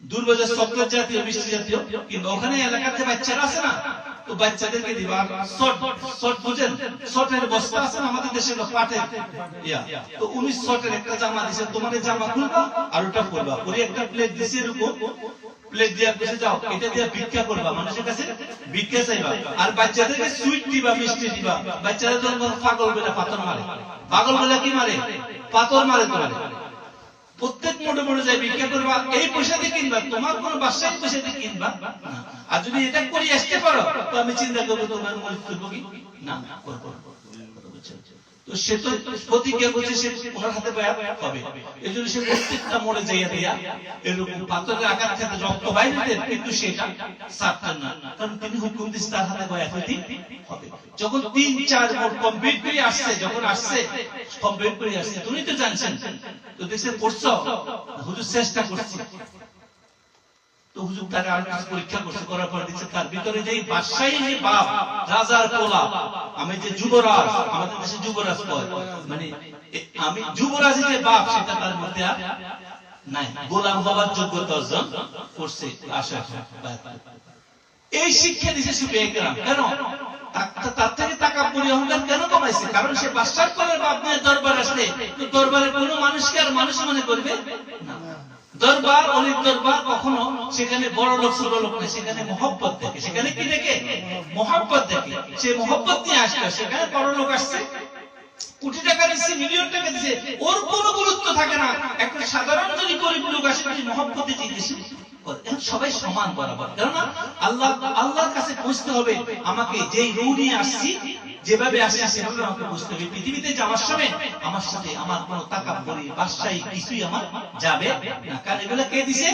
দুর্বাজার চকলেট জাতীয় মিষ্টি জাতীয়। কিন্তু ওখানে এলাকাতে বাচ্চারা আছে না, তো বাচ্চাদেরকে দিবা শর্ট শর্ট বুঝেন, শর্টের বস্তা আছে আমাদের দেশে পাটের ইয়া, তো উনি শর্টের একটা জামা দিছে, তোমার জামা খুলবা আর ওটা পরবা, পরে একটা প্লেট দিছে এরকম, প্লেট দিয়া বসে যাও, এটা দিয়া ভিক্ষা করবা, মানুষের কাছে ভিক্ষা চাইবা, আর বাচ্চাদেরকে সুইট দিবা, মিষ্টি দিবা। বাচ্চারা যখন পাগল বলে পাথর মারে, পাগল বলে কি মারে, পাথর মারে তোমার। প্রত্যেক মোড়ে মোড়ে যাই ভিক্ষা করবা, এই পয়সা দিয়ে কিনবা, তোমার কোন বাসায় পয়সা দিয়ে কিনবা না। আর যদি এটা করে আসতে পারো তো আমি চিন্তা করবো তোমার মনে করবো কি না করবো। তো সে তো প্রতিজ্ঞা করছে সে ওনার হাতে পায়া হবে, এই জন্য সে প্রত্যেকটা মোড়ে যাইয়া দিয়া এরকম পাথরের আঘাত খেতে রক্ত বাইরে, কিন্তু সেটা ছাড়তেন না, কারণ তিনি হুকুম দিচ্ছে তার হাতে পায়া হইতে হবে। যখন 3-4 মোড় কমপ্লিট করে আসছে, যখন আসছে কমপ্লিট করে আসছে, তুমি তো জানছেন, তো দেখছেন করছো, হুজুর চেষ্টা করছে, তো হুজুর তারা পরীক্ষা করছে, করার পর দিচ্ছে তার ভিতরে যে বাদশাহী যে বাপ, রাজার পোলা, আমি যে যুবরাজ, আমাদের দেশে যুবরাজ কয়, মানে আমি যুবরাজের যে বাপ সেটা তার মধ্যে আর নাই, গোলাম হওয়ার যোগ্যতা অর্জন করছে। আশা এই শিক্ষা দিছে সুফিয়া কেরাম। কেন তার থেকে তাকাব্বুরি অহংকার কেন কমাইছে? কারণ সে বাদশার কোলের বাপ নিয়ে দরবার আসলে, তো দরবারে কোনো মানুষকে আর মানুষ মনে করবে না। দরবার অলির দরবার কখনো সেখানে বড় লোক ছোট লোক নেই, সেখানে মহব্বত দেখে, সেখানে কি দেখে, মহব্বত দেখে। সে মহব্বত নিয়ে আসবে, সেখানে বড় লোক আসছে, কোটি টাকা দিচ্ছে, মিলিয়ন টাকা দিচ্ছে, ওর কোনো গুরুত্ব থাকে না। একটা সাধারণ যদি গরিব লোক আসে, মহব্বতে জিজ্ঞেস সবাই সমান বরাবর। কেননা আল্লাহর কাছে বুঝতে হবে, আমাকে যেই রূহ নিয়ে আসছি, যেভাবে আসি সেভাবে আমাকে বুঝতে হবে। পৃথিবীতে যাওয়ার সময় আমার সাথে আমার কোনো তাকাব্বুরি বাদশাহী কিছুই আমার যাবে না, কারণ এগুলো কে দিছে?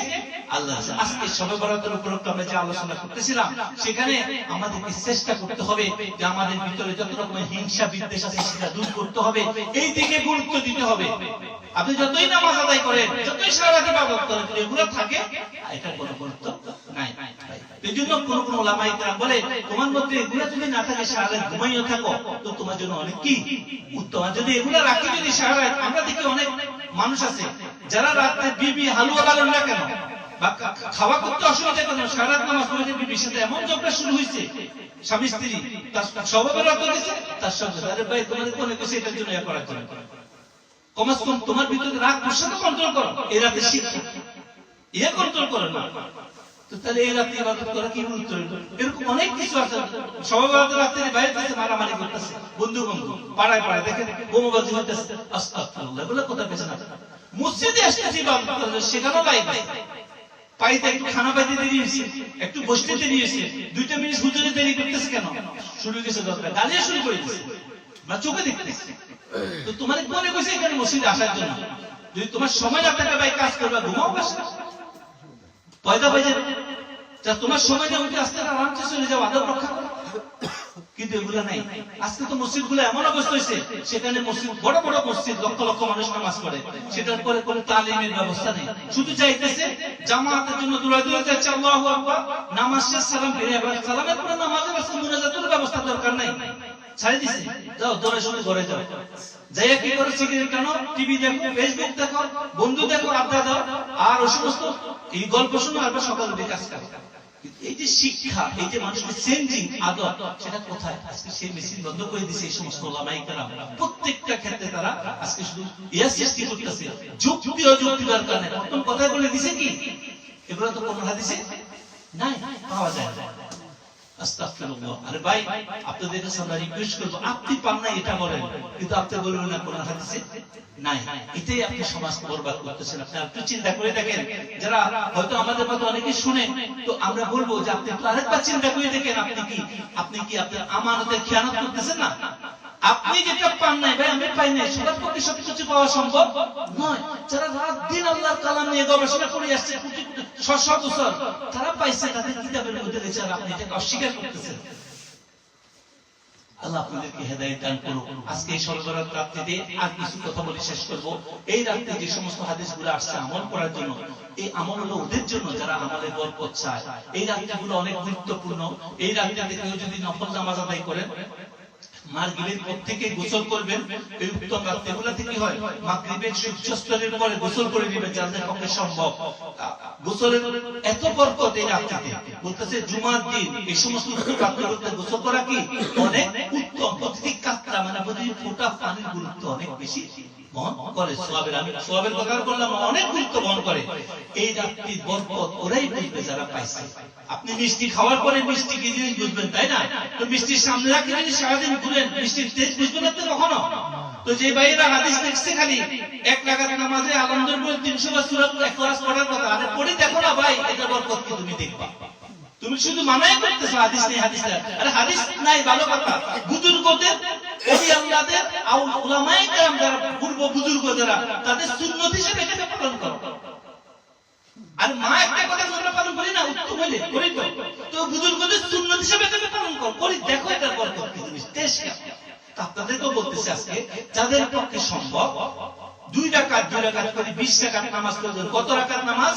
আল্লাহ। আজকে শবে বরাতের উপলক্ষে আমরা যে আলোচনা করতেছিলাম, সেখানে আমাদেরকে চেষ্টা করতে হবে যে আমাদের ভিতরে যত রকমের হিংসা বিদ্বেষ আছে সেটা দূর করতে হবে, এই দিকে গুরুত্ব দিতে হবে। আপনি যতই নামাজ আদায় করেন, যতই সারারাত ইবাদত করেন, এগুলো থাকে, এটা কোনো গুরুত্ব নাই। এই জন্য কোন কোন ওলামায়ে কেরাম বলে, তোমার মধ্যে এগুলো যদি না থাকে, সারারাত ঘুমাইও থাকো, তো তোমার জন্য অনেক কি উত্তম। যদি এগুলো রাখি, যদি সারারাত, আমরা দেখি অনেক মানুষ আছে যারা রাতে বিবি হালুয়া লাগান না কেন, বা খাওয়া করতে অসুবিধা কেন, সারারাত নামাজ পড়ে বিবির সাথে এমন ঝগড়া শুরু হয়েছে, স্বামী স্ত্রী তার স্বভাবের অর্থ দিচ্ছে তার সঙ্গে, আরে ভাই তোমাদের কোন কিছু এটার জন্য ইয়া করার জন্য, কমাস কম তোমার ভিতরে রাগ প্রশান্ত কন্ট্রোল করো, এই রাতে শিক্ষা ইয়ে কন্ট্রোল করো না। তো তাহলে এই রাতে ইবাদত করা কি গুরুত্ব? এরকম অনেক কিছু আছে। সবাই রাতে বাইরে থেকে মারামারি করতেছে, বন্ধু বন্ধু পাড়ায় পাড়ায় দেখেন বোমাবাজি হইতেছে, আস্তাগফিরুল্লাহ, এগুলো কোথায় পেছে না। মসজিদে আসতেছি ইবাদত করতে, সেখানেও লাইন পাইতে একটু খানা পাইতে দেরি হয়েছে, একটু বসতে দেরি হয়েছে, 2 মিনিট হুজুরে দেরি করতেছে কেন, শুরু গেছে দরকার, গালিয়ে শুরু করে দিচ্ছে, বা চোখে দেখতেছে। তো তোমার মনে কইছে এখানে মসজিদে আসার জন্য, যদি তোমার সময় না থাকে ভাই কাজ করবা, ঘুমাও বাসা পয়দা বাজে, তোমার সময় না উঠে আসতে আরামসে চলে যাও, আদব রক্ষা করো। কিন্তু এগুলো নাই। আজকে তো মসজিদ গুলো এমন অবস্থা হয়েছে, সেখানে মসজিদ বড় বড় মসজিদ, লক্ষ লক্ষ মানুষ নামাজ পড়ে, সেটার পরে কোনো তালিমের ব্যবস্থা নেই। শুধু চাইতেছে জামাতের জন্য দৌড়ায় দৌড়ায় যাচ্ছে, আল্লাহু আকবার, নামাজ শেষ, সালাম ফিরে, আবার সালামের পরে নামাজের আছে, মুনাজাতের ব্যবস্থা দরকার নাই, ছাড়ি দিছে, যাও দৌড়ে শুনে ঘরে যাও, যাইয়া কি করে সিগারেট টানো, টিভি দেখো, ফেসবুক দেখো, বন্ধু দেখো, আড্ডা দাও, আর ওই সমস্ত এই গল্প শুনো, আর সকাল উঠে কাজ করো। এই যে শিক্ষা, এই যে মানুষের চেঞ্জিং আদত, সেটা কোথায়? আজকে সেই মেশিন বন্ধ করে দিছে এই সমস্ত ওলামায়ে কেরাম। প্রত্যেকটা ক্ষেত্রে তারা আজকে শুধু ইয়া সৃষ্টি করতেছে, যুক্তি অযুক্তি দরকার নেই, প্রথম কথা বলে দিছে কি, এগুলো তো কোন হাদিসে নাই, পাওয়া যায় না। আস্তাগফিরুল্লাহ। আরে ভাই, আপনাদের কাছে আমরা রিকোয়েস্ট করব, আপনি পান না এটা বলেন, কিন্তু আপনি বলবেন না কোন হাদিসে নাই। এটাই আপনি সমাজ বরবাদ করতেছেন। আপনি একটু চিন্তা করে দেখেন, যারা হয়তো আমাদের মতো অনেকে শুনে, তো আমরা বলবো যে আপনি একটু আরেকবার চিন্তা করে দেখেন, আপনি কি আপনার আমানতের খেয়ানত করতেছেন না? আপনি যেটা পান নাই ভাই, আমি পাই নাই, সবার পক্ষে সবকিছু পাওয়া সম্ভব নয়। যারা রাত দিন আল্লাহর কালাম নিয়ে গবেষণা করে আসছে কোটি কোটি 600 বছর, তারা পাইছে, তাদের কিতাবের মধ্যে রয়েছে, আর আপনি এটাকে অস্বীকার করতেছেন। আল্লাহ আপনাদেরকে হেদায়েত দান করুন। আজকে এই শবে বরাত রাত্রিতে আর কিছু কথা বলে শেষ করব। এই রাতে যে সমস্ত হাদিসগুলো আসছে আমল করার জন্য, এই আমল হলো ওদের জন্য যারা আমলে বরকত চায়। এই রাতগুলো অনেক গুরুত্বপূর্ণ। এই রাতটাতে কেউ যদি নফল নামাজ আদায় করেন, মাগরিবের পর থেকে গোসল করবেন, এই উত্তম রাতে। এগুলাতে কি হয়, মাগরিবের সূর্যাস্তের পরে গোসল করে নেবেন যাদের পক্ষে সম্ভব। গোসলের এত বরকত এই রাতে, বলতেছে জুমার দিন এই সমস্ত রাত্রিগুলোতে গোসল করা কি অনেক উত্তম। প্রতিটি কাতরা মানে প্রতিটি ফোঁটা পানির গুরুত্ব অনেক বেশি বহন করে। সোয়াবের, আমি সোয়াবের কথা বললাম, অনেক গুরুত্ব বহন করে এই রাত্রির বরকত। ওরাই বুঝবে যারা পাইছে। আপনি মিষ্টি খাওয়ার পরে মিষ্টি কি জিনিস বুঝবেন, তাই না? তো মিষ্টির সামনে রাখলে যদি সারাদিন ঘুরেন মিষ্টির তেজ বুঝবেন না তো কখনো। তো যে ভাইয়েরা হাদিস দেখছে খালি এক রাকাত নামাজে আলহামদুলিল্লাহ 300 বার সূরা ইখলাস পড়ার কথা, আরে পড়ে দেখো না ভাই, এটা বরকত কি তুমি দেখবা। তুমি শুধু মানায় করতেছো হাদিস নেই হাদিস নাই। আরে হাদিস নাই ভালো কথা, বুজুর্গদের ওলি আল্লাহদের আর উলামায়ে কেরাম যারা পূর্ব বুজুর্গ যারা, তাদের সুন্নাত হিসেবে এটাকে পালন করো। আর মা একটা কথা আমরা পালন করি না, উত্তম হইলে করি তো, তো বুজুর্গদের সুন্নাত হিসেবে এটাকে পালন করো, করি দেখো এটার বরকত কি জিনিস। দেশ আপনাদেরকেও বলতেছে আজকে যাদের পক্ষে সম্ভব 2 রাকাত করে 20 রাকাত নামাজ পড়বেন। কত রাকাত নামাজ?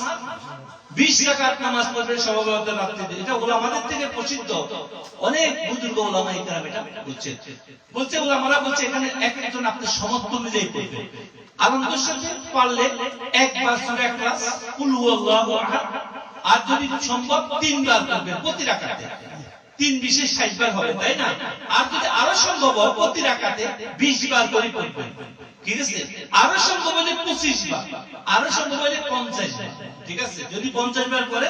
20 রাকাত নামাজ পড়বেন সবে রাত্রিতে। এটা উলামাদের থেকে প্রসিদ্ধ, অনেক বুজুর্গ উলামায়ে কেরাম এটা বলছে উলামারা বলছে এখানে এক একজন আপনি সমর্থ মিলেই পড়বেন। আনন্দের সাথে পারলে একবার সূরা ইখলাস, কুল হুয়াল্লাহু আহাদ, আর যদি সম্ভব 3 বার পড়বেন প্রতি রাকাতে। 3 বিশে 60 বার হবে, তাই না? আর যদি আরো সম্ভব হয় প্রতি রাকাতে 20 বার করে পড়বেন, ঠিক আছে? আরো সম্ভব হলে 25 বার, আরো সম্ভব হলে 50 বার, ঠিক আছে? যদি 50 বার করে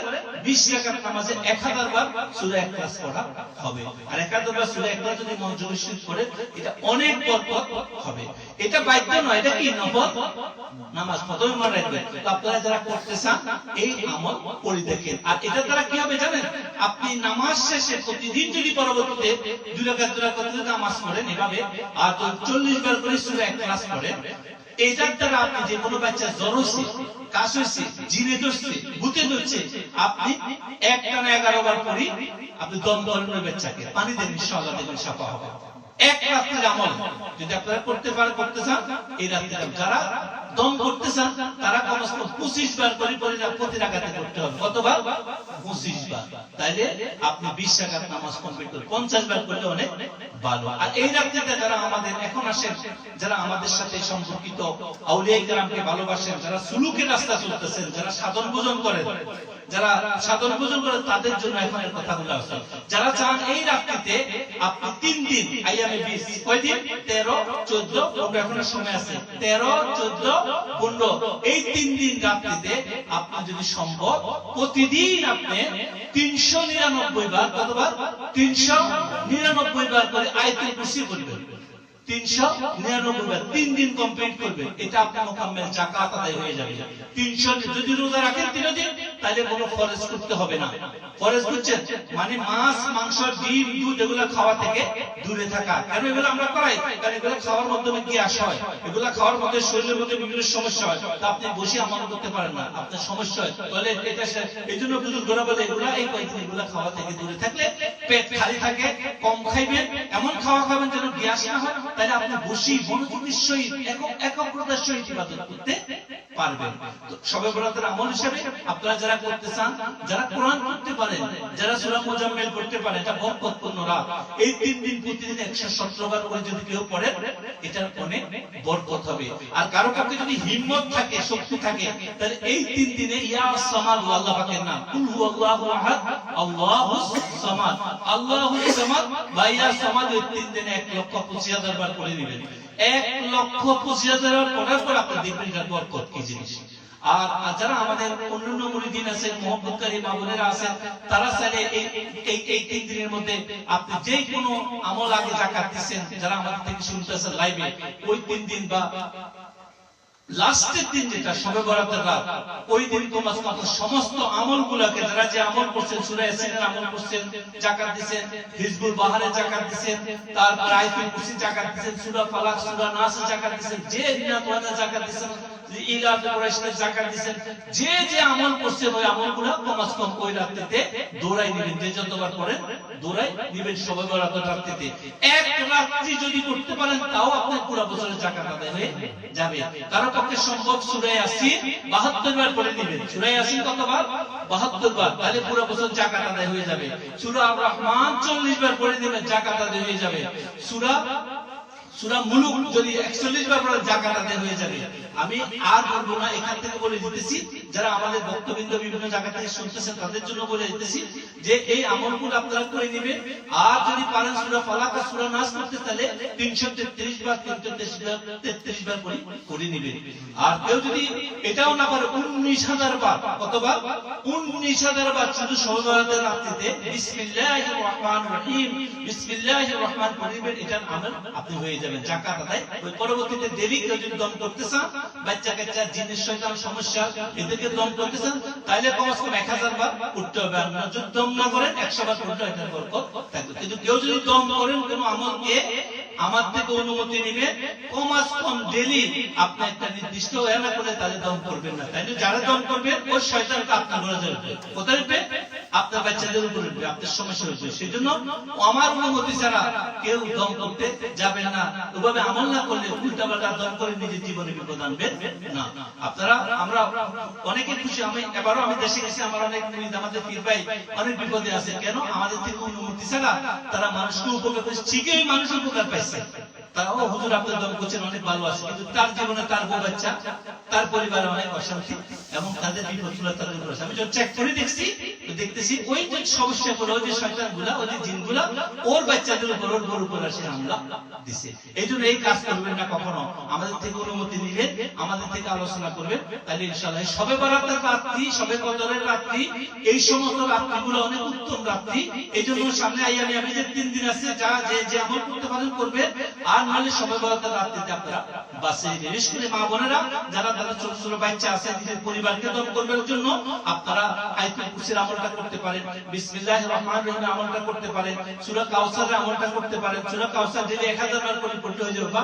20 রাকাত নামাজে 1000 বার সূরা ইখলাস পড়া হবে। আর 1000 বার সূরা ইখলাস যদি মনোযোগ সহিত পড়ে এটা অনেক বরকত হবে। এটা বাধ্য নয়, এটা কি নফল নামাজ, প্রথমে মনে রাখবেন। তো আপনারা যারা করতে চান এই আমল করে দেখেন। আর এটা দ্বারা কি হবে জানেন, আপনি নামাজ শেষে প্রতিদিন যদি পরবর্তীতে 2 রাকাত করে নামাজ পড়েন এভাবে, আর 40 বার করে সূরা ইখলাস পড়েন, এইটার দ্বারা আপনি যে কোনো বাচ্চা জ্বর হচ্ছে, কাশ হচ্ছে, জিনে ধরছে, ভূতে ধরছে, আপনি একটানা 11 বার পড়ি আপনি দম করেন ওই বাচ্চাকে, পানি দেন, ইনশাআল্লাহ দেখবেন সাফা হবে। এক রাত্রির আমল যদি আপনারা করতে পারেন, করতে চান এই রাত্রির, যারা দম করতে চান তারা কমসে কম 25 বার করে প্রতি রাকাতে করতে হবে। কতবার? 25 বার। তাইলে আপনি 20 রাকাত নামাজ কমপ্লিট করে 50 বার করলে অনেক ভালো। আর এই রাত্রিতে যারা আমাদের এখন আসেন, যারা আমাদের সাথে সম্পর্কিত আউলিয়া কেরামকে ভালোবাসেন, যারা সুলুকের রাস্তা চলতেছেন, যারা সাধন ভোজন করেন, যারা সাধন ভোজন করেন তাদের জন্য এখন এর কথাগুলো আছে। যারা চান এই রাত্রিতে আপনি 3 দিন আইয়ামে 20, কয় দিন? 13, 14, 15, এখন সময় আছে 13, 14, 15, এই 3 দিন রাত্রিতে আপনি যদি সম্ভব প্রতিদিন আপনি 399 বার, কতবার? 399 বার করে আয়াতুল কুরসি পড়বেন। 399 বার 3 দিন কমপ্লিট করবেন। এটা আপনার মুকাম্মেল যাকাত আদায় হয়ে যাবে। 300 যদি রোজা রাখেন 3 দিন, তাহলে কোনো ফরজ করতে হবে না। ফরজ বুঝছেন মানে মাছ, মাংস, ডিম, দুধ এগুলো খাওয়া থেকে দূরে থাকা। কেন এগুলো আমরা করাই? কারণ এগুলো খাওয়ার মাধ্যমে গ্যাস হয়, এগুলো খাওয়ার মধ্যে শরীরের মধ্যে বিভিন্ন সমস্যা হয়। তা আপনি বসে আমল করতে পারেন না, আপনার সমস্যা হয়। তাহলে এটা এইজন্য বুজুর্গরা বলে এগুলো এই কয়েকদিন এগুলো খাওয়া থেকে দূরে থাকলে পেট খালি থাকে, কম খাইবেন, এমন খাওয়া খাবেন যেন গ্যাস না হয়। তাহলে আপনি বসি মনোযোগের সহিত একাগ্রতার সহিত ইবাদত করতে পারবেন। তো শবে বরাতের আমল হিসেবে আপনারা যারা করতে চান, যারা কোরআন পড়তে পারেন, যারা সূরা মুজাম্মিল পড়তে পারেন, এটা বরকতপূর্ণ রাত। এই 3 দিন প্রতিদিন 117 বার করে যদি কেউ পড়ে এটার অনেক বরকত হবে। আর কারো কাছে যদি হিম্মত থাকে, শক্তি থাকে, তাহলে এই 3 দিনে ইয়া সামাদ, আল্লাহ পাকের নাম, কুল হুয়াল্লাহু আহাদ, আল্লাহুস সামাদ, আল্লাহুস সামাদ বা ইয়া সামাদ, এই 3 দিনে 1,25,000 বার পড়ে দিবেন। 1,25,000 বার পড়ার পর আপনি দেখবেন এটার বরকত কি জিনিস। আর যারা আমাদের অন্যান্য মুরিদিন আছেন, মুহাব্বতকারী মা বোনেরা আছেন, তারা চাইলে এই 3 দিনের মধ্যে আপনি যে কোনো আমল আগে যাকাত দিচ্ছেন, যারা আমাদের থেকে শুনতেছেন লাইভে, ওই 3 দিন বা লাস্টের দিন যেটা শবে বরাতের রাত, ওই দিন কমাস মাত্র সমস্ত আমলগুলোকে, যারা যে আমল করছেন, সূরা ইয়াসিনের আমল করছেন, যাকাত দিবেন, হিজবুল বাহারে যাকাত দিবেন, তারপর আয়াতুল কুরসি যাকাত দিবেন, সূরা ফালাক, সূরা নাস যাকাত দিবেন, যে নিয়াত ওয়াদা যাকাত দিবেন, যে ইলাফে কুরাইশদের যাকাত দিবেন, যে যে আমল করছে ওই আমলগুলো কমাস কম ওই রাত্রিতে দৌড়াই নেবেন, যে যতবার করেন দৌড়াই নেবেন শবে বরাতের রাত্রিতে। এক রাত্রি যদি করতে পারেন তাও আপনার পুরো বছরের যাকাত আদায় হয়ে যাবে। কারো পক্ষে সম্ভব সূরা ইয়াসিন 72 বার পড়ে নেবেন। সূরা ইয়াসিন কতবার? 72 বার, তাহলে পুরো বছর যাকাত আদায় হয়ে যাবে। সূরা আর রহমান 40 বার পড়ে নেবেন, যাকাত আদায় হয়ে যাবে। সূরা মুলুক যদি 41 বার পড়ে যাকাত আদায় হয়ে যাবে। আমি আর বলবো না, এখান থেকে বলে দিতেছি, যারা আমাদের বক্তব্য বিভিন্ন জায়গা থেকে শুনতেছেন তাদের জন্য বলে দিতেছি যে এই আমলগুলো আপনারা করে নেবেন। আর যদি পারেন সূরা ফালাক আর সূরা নাস করতে, তাহলে 333 বার 333 বার করে নেবেন। আর কেউ যদি এটাও না পারে 19,000 বার, কতবার? 19,000 বার শুধু শবে বরাতের রাত্রিতে বিসমিল্লাহির রহমানির রহিম, বিসমিল্লাহির রহমান পড়বেন, এটার আমল আপনি হয়ে যাবেন, যাকাত আদায়। ওই পরবর্তীতে দেরি কেউ যদি দম করতে চান, বাচ্চা কাচ্চা জিনিস শয়তান সমস্যা এদেরকে দম করতে চান, তাহলে কমস কম 1000 বার পড়তে হবে। আর যদি দম না করেন 100 বার পড়লে এটার বরকত থাকবে। কিন্তু কেউ যদি দম করেন কোন আমলকে, আমার থেকে অনুমতি নিবে কমাস কম ডেইলি আপনি একটা নির্দিষ্ট ওয়া না করে তাহলে দম করবেন না। তাইলে যারা দম করবে ওই শয়তানটা আপনার ঘরে যাবে, কোথায় যাবে? আপনার বাচ্চাদের উপরে যাবে, আপনার সমস্যা হবে। সেজন্য আমার অনুমতি ছাড়া কেউ দম করতে যাবে না। ওভাবে আমল না করলে উল্টাপাল্টা দম করে নিজের জীবনে বিপদ আনবে না। আপনারা আমরা অনেকে খুশি, আমি দেশে গেছি, আমার অনেক মুরিদ আমাদের পীর ভাই অনেক বিপদে আছে। কেন? আমাদের থেকে অনুমতি ছাড়া তারা মানুষকে উপকার করছে, ঠিকই মানুষ উপকার পাইছে। তারাও হুজুর আপনার দম করছেন, অনেক ভালো আছে, কিন্তু তার জীবনে তার বউ বাচ্চা, তার পরিবারে অনেক অশান্তি এবং তাদের বিপদগুলো তাদের উপর আছে। আমি যখন চেক করে দেখতেছি ওই যে সমস্যাগুলো, ওই যে শয়তানগুলা, ওই যে জিনগুলা ওর বাচ্চাদের উপর, ওর বউর উপর আসে হামলা দিছে। এই জন্য এই কাজ করবেন না কখনো। আমাদের থেকে অনুমতি নিবেন, আমাদের থেকে আলোচনা করবেন, তাহলে ইনশাআল্লাহ শবে বরাতের রাত্রি, শবে কদরের রাত্রি, এই সমস্ত রাত্রিগুলো অনেক উত্তম রাত্রি। এই জন্য সামনে আইয়ামি আমি যে 3 দিন আছে, যা যে আমল করতে পারেন করবেন। আর নাহলে শবে বরাতের রাত্রিতে আপনারা বাসে, বিশেষ করে মা বোনেরা যারা তারা ছোট ছোট বাচ্চা আছে, নিজের পরিবারকে দম করবার জন্য আপনারা আয়াতুল কুরসির আমলটা করতে পারেন, বিসমিল্লাহির রহমানির রহিমের আমলটা করতে পারেন, সূরা কাউসারের আমলটা করতে পারেন। সূরা কাউসার যদি 1000 বার করে পড়তে হয়ে যাবে, বা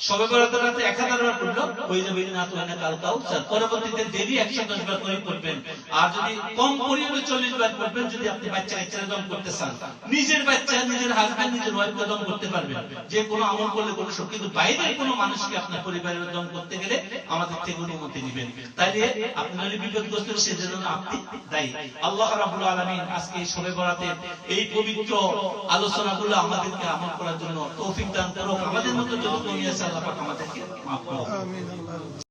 শবে বরাতের রাতে 1000 বার পড়লো হয়ে যাবে না তো না কাল কাউসার। পরবর্তীতে দেরি 110 বার করে পড়বেন। আর যদি কম করে 40 বার পড়বেন, যদি আপনি বাচ্চা কাচ্চারা দম করতে চান, নিজের বাচ্চা, নিজের হাজবেন্ড, নিজের ওয়াইফকে দম করতে পারবেন। যে কোনো আমল করলে কোনো শক্তি, কিন্তু বাইরের কোনো মানুষকে আপনার পরিবারের দম করতে গেলে আমাদের থেকে অনুমতি নেবেন, তাইলে আপনার বিপদগ্রস্ত সেজন্য আপনি দায়ী। আল্লাহ রাব্বুল আলামিন আজকে এই শবে বরাতের এই পবিত্র আলোচনাগুলো আমাদেরকে আমল করার জন্য তৌফিক দান করুক। আমাদের মতো যত কমি আছে আল্লাহ পাক আমাদেরকে মাফ করুন। আমিন।